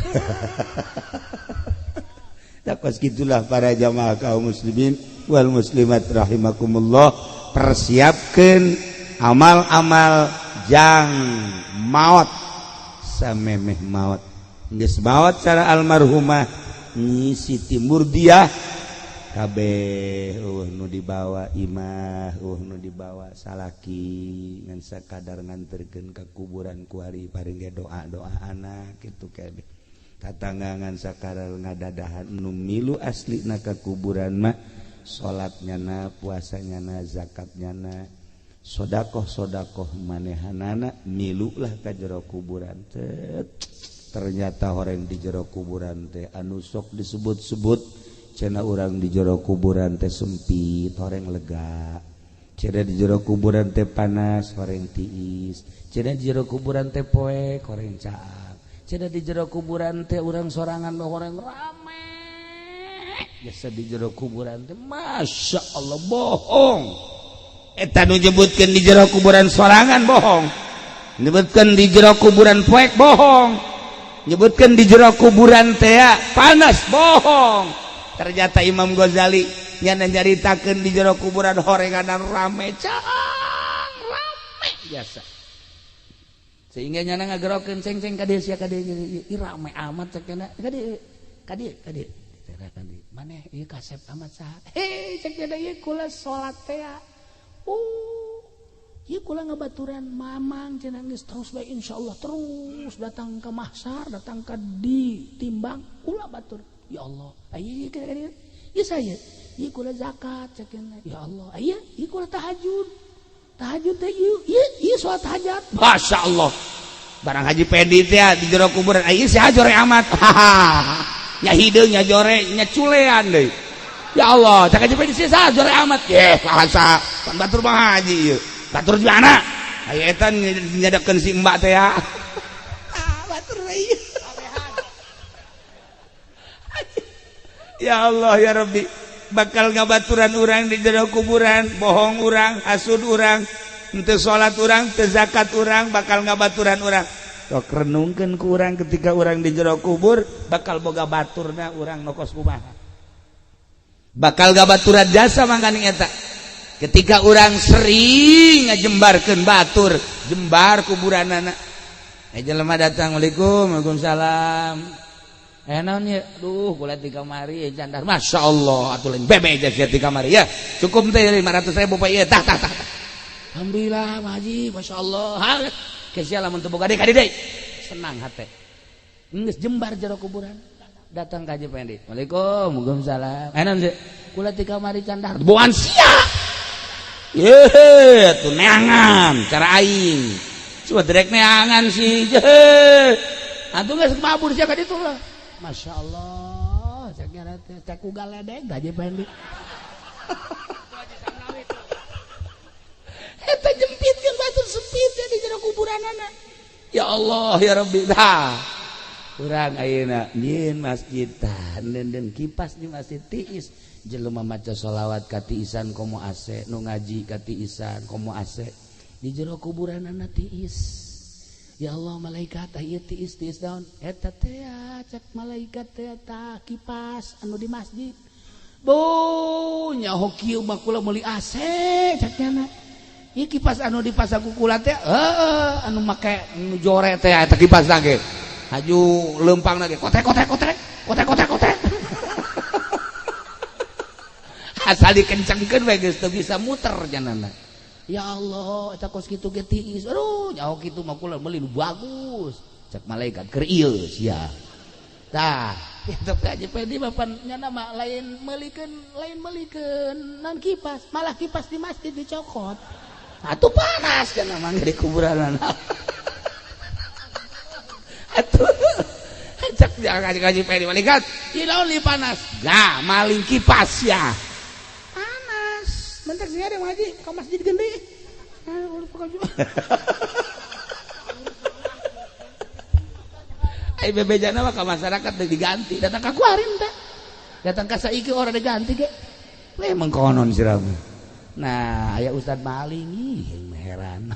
Takos gitulah para jamaah kaum muslimin wal muslimat rahimakumullah. Persiapkan amal-amal jang maut samemeh maut. Geus maut cara almarhumah Nyi Siti Murdiah kabeh nu dibawa imah nu dibawa salaki ngan sakadar nganterkeun ka kuburan ku ari paring doa-doa anak kitu kabeh. Tatanggangan sakadar ngadadahan nu milu aslina ka kuburan mah salatnya na, puasanya na, zakatnya na, sodakoh manehanana milu lah ka jero kuburan teh. Ternyata orang di jero kuburan teh anu sok disebut-sebut cenah urang di jero kuburan teh sempit horeng lega, cenah di jero kuburan teh panas horeng tiis, cenah di jero kuburan teh poek horeng caak, cenah di jero kuburan teh urang sorangan horeng rame. Biasa di jero kuburan teh masya Allah bohong. Eta nu nyebutkeun di jero kuburan sorangan bohong, nyebutkeun di jero kuburan poek bohong, nyebutkeun di jero kuburan teh panas bohong. Ternyata Imam Ghazali nyana nyaritakeun di jero kuburan horenganan rame caang rame biasa. Sehingga nyana ngagerokeun ceng-ceng ka dieu sia ka dieu rame amat cenah ka dieu kadi maneh ieu kasep amat saha cek ieu kula salat teh ieu kula ngabaturan mamang cenah geus terus bae insyaallah terus datang ka mahsyar datang ka ditimbang kula batur ya Allah ieu ieu saya ieu kula zakat cek ya Allah ieu kula tahajud teh ieu salat hajat masyaallah barang haji pendit ya di jero kuburan ieu si hajore amat nya hideung nya jore nya culean deui ya Allah cak haji pendit si hajore amat bahasa pan batur mah haji ieu batur di mana aya eta nyadakeun si mbak teh ya batur ieu ya Allah ya Rabbi bakal ngabaturan urang di jero kuburan bohong urang hasud urang henteu salat urang teu zakat urang bakal ngabaturan urang sok renungkeun ku urang ketika urang di jero kubur bakal boga baturna urang nokos kumaha bakal ngabaturan jasa mangkaning eta ketika urang sering ngajembarkeun batur jembar kuburanana jelema datang Waalaikumsalam naon ya duh kula di kamari candar masyaallah atuh lain bebe aja sia di kamari ya cukup teh 500.000 Pak ieu tah alhamdulillah Pak Haji masyaallah kesia lamun teu boga deui senang hate geus jembar jero kuburan datang ka Haji Pendit Waalaikumsalam naon sih kula di kamari candar boan sia ye atuh neangan cara aing coba direk neangan sih atuh geus mabur sia ka ditu lah Masya Allah cek ugal ledek Haji Pendit eta jempitkeun batur sempit di jero kuburanana ya Allah ya Rabbi urang ayeuna nyieun masjid tah den kipas di masjid tiis jelema maca sholawat ka tiisan komo AC nu ngaji ka tiisan komo AC di jero kuburanana tiis ya Allah malaikat ieu tiis daun eta teh cek malaikat teh tah kipas anu di masjid bo nyaho kieu mah kula meuli AC cekna ieu kipas anu dipasang ku kula teh anu make nu jore teh eta kipas ge haju leumpangna ge kotek asal dikencengkeun we geus teu bisa muter janana ya Allah eta kos kitu ge tiis aduh nyaho kitu mah kula meuli nu bagus cek malaikat keur ieu sia tah kitu Haji Pendit bapan nyana mah lain meulikeun naon kipas malah kipas di masjid dicokot atuh panas cenah mah di kuburanana atuh cek Haji Pendit malaikat ieu naon li panas nah maling kipas ya mentek sih ada ngaji ke masjid gede ai bebejana mah ka masyarakat teu diganti datang ka kuarin teh datang ka saiki orang diganti ge emang konon siramu nah aya ustad maling ih heran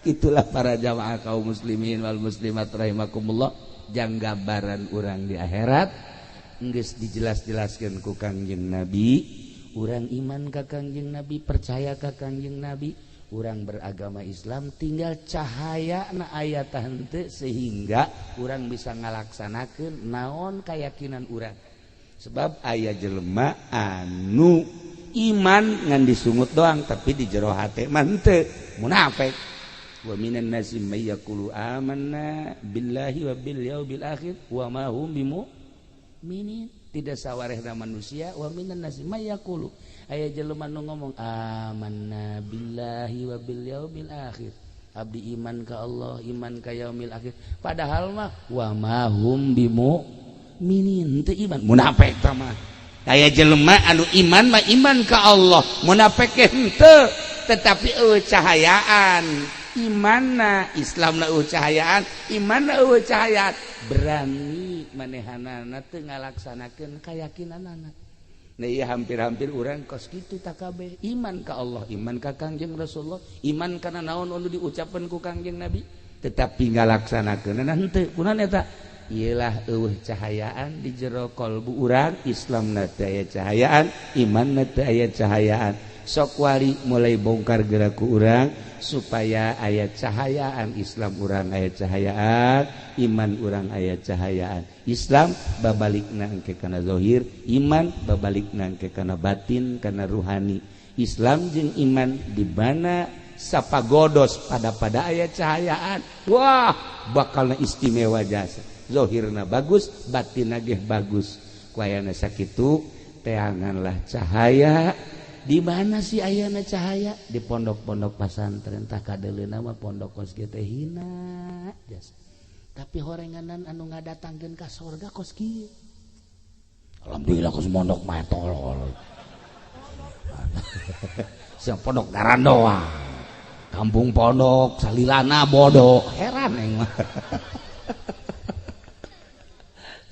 itulah para jamaah kaum muslimin wal muslimat rahimakumullah janggabaran urang di akhirat geus dijelas-jelaskeun ku Kangjeng Nabi urang iman ka Kangjeng Nabi percaya ka Kangjeng Nabi urang beragama Islam tinggal cahaya na aya tah henteu sehingga urang bisa ngalaksanakeun naon keyakinan urang sebab aya jelema anu iman ngan disungut doang tapi di jero hate mah henteu munafik wa minan nasi may yaqulu amanna billahi wa bil yaumil akhir wa ma hum bimu'minin tidak sawarehna manusia wa minan nasi may yaqulu aya jelema nu ngomong amanna billahi wa bil yaumil akhir abdi iman ka Allah iman ka yaumil akhir padahal mah wa ma hum bimu'minin teu iman munafik tah mah aya jelema anu iman mah iman ka Allah munafik henteu tetapi eueuh cahayaan imanna Islamna eueuh cahayaan imanna eueuh cahayaan berani manehanana teu ngalaksanakeun kayakinanana nah ieu hampir-hampir urang kos kitu takabe iman ka Allah iman ka Kangjeng Rasulullah iman kana naon anu diucapkeun ku Kangjeng Nabi tetapi ngalaksanakeunna henteu kunaon eta ialah cahayaan di jero qalbu urang. Islam na teu aya cahayaan, iman na teu aya cahayaan. Sok wali mulai bongkar geraku urang supaya aya cahayaan. Islam urang aya cahayaan, iman urang aya cahayaan. Islam babalikna engke kana zahir, iman babalikna engke kana batin, kana ruhani. Islam jeung iman di mana sapagodos pada aya cahayaan. Wah, bakalna istimewa jasa. Zahirna bagus, batinna ge bagus. Kuayana sakitu teanganlah cahaya. Di mana sih ayana cahaya? Di pondok-pondok pasantren tah kadeleuna mah pondok kos ge teh hina jasa. Tapi horenganan anu ngadatangkeun ka sorga kos kieu. Alhamdulillah kos pondok mah tolol. Sia pondok daran doang. Kampung pondok salilana bodoh. Heran eng mah.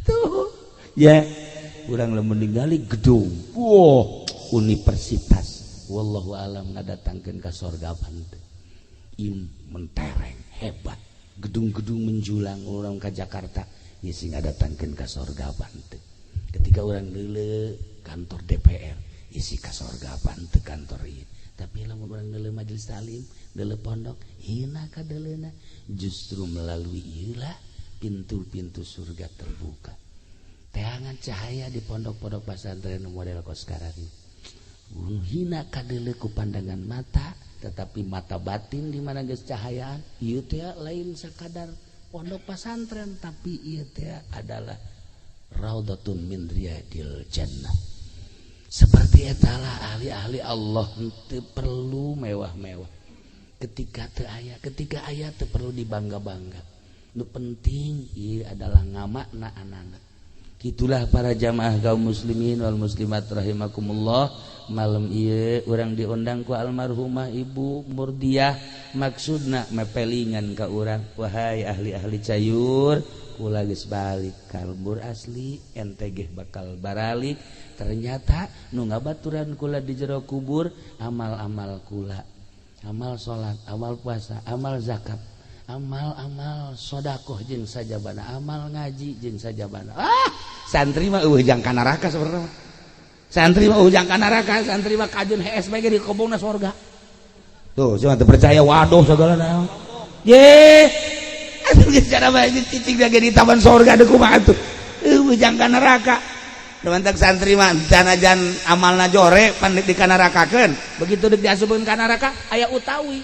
Tuh, ya, urang lamun ningali gedung. Wow. Universitas wallahu alam ngadatangkeun ka sorga teh mentereng hebat gedung-gedung menjulang urang ka Jakarta ieu sing ngadatangkeun ka sorga teh ketika urang leuleuh kantor DPR isi ka sorga teh kantor ieu tapi lamun urang leuleuh majelis taklim leuleuh pondok hina kadeleuna justru melalui ieu lah pintu-pintu surga terbuka teangan cahaya di pondok-pondok pesantren model kos sekarang hina kadele ku pandangan mata tetapi mata batin di mana geus cahayaan ieu teh lain sakadar pondok pesantren tapi ieu teh adalah raudhatun min riyadil jannah seperti eta lah ahli-ahli Allah teu perlu mewah-mewah ketika aya teu perlu dibangga-bangga nu penting ieu adalah ngamakna anak-anak. Itulah para jamaah kaum muslimin wal muslimat rahimakumullah. Malam ieu urang diundang ku almarhumah Ibu Murdiah maksudna mepelingan ka urang wahai ahli-ahli cayur kula geus balik ka lembur asli ente ge bakal baralik ternyata nu ngabaturan kula di jero kubur amal-amal kula amal salat amal puasa amal zakat amal-amal sodakoh jeung sajabana amal ngaji jeung sajabana santri mah jang ka neraka sebenarnya santri mah jang ka neraka santri mah kajeun HSB ge di kobongna surga tuh jangan terpercaya waduh segala naon ye atuh geus cara bae cicing ge di taman surga deuk kumaha atuh jang ka neraka Demantak santri mah sanajan amalna jore pan di ka nerakakeun begitu deuk diasupkeun ka neraka aya utawi.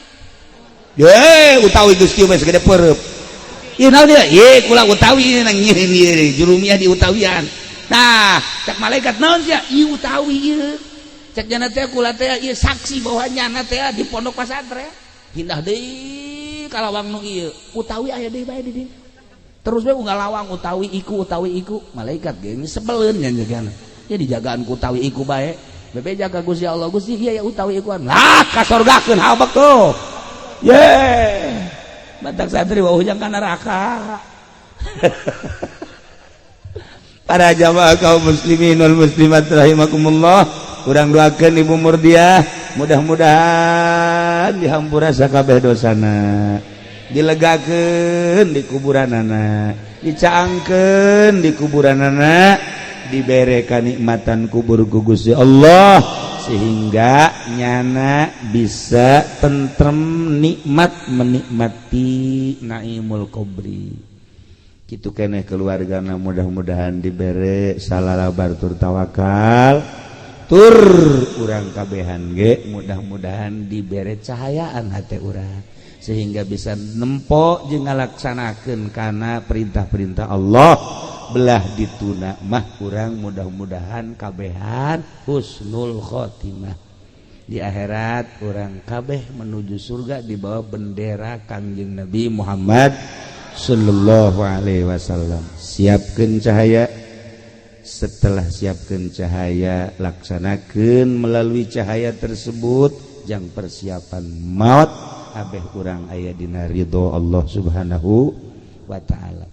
Ye, utawi Gusti mah segede pereup. Ieu naon ieu? Ye, kula utawi nang ieu jurumiah di utawian. Nah, cak malaikat naon sia? Ieu utawi ieu. Cak jana teh kula teh ieu saksi bahwa nyana teh di pondok pesantren. Hindah deui kalawang nu ieu. Utawi aya deui bae di dieu. Terus we unggal lawang utawi iku. Malaikat ge sebeleun nya jagana. Ya dijagaan ku utawi iku bae. Bebe jaga Gusti Allah. Gusti ieu ya utawi ikuan. Lah ka sorgakeun habek tuh. Batak santri wah ujang ka neraka. Para jamaah kaum muslimin wal muslimat rahimakumullah, urang doakeun Ibu Murdiah mudah-mudahan dihampura sakabeh dosana, dilegakeun di kuburanana, dicaangkeun di kuburanana, dibere kanikmatan kubur ku Gusti Allah sehingga nyana bisa tentrem nikmat menikmati naimul kubri. Kitu keneh keluargana mudah-mudahan dibere salalabar tur tawakal tur urang kabehan ge mudah-mudahan dibere cahayaan hate urang sehingga bisa nempo jeung ngalaksanakeun kana perintah-perintah Allah belah dituna mah urang mudah-mudahan kabehan husnul khotimah di akhirat urang kabeh menuju surga di bawah bendera Kangjeng Nabi Muhammad sallallahu alaihi wasallam. Siapkeun cahaya, setelah siapkeun cahaya laksanakeun melalui cahaya tersebut jang persiapan maut abeh urang aya dina ridho Allah Subhanahu wa taala.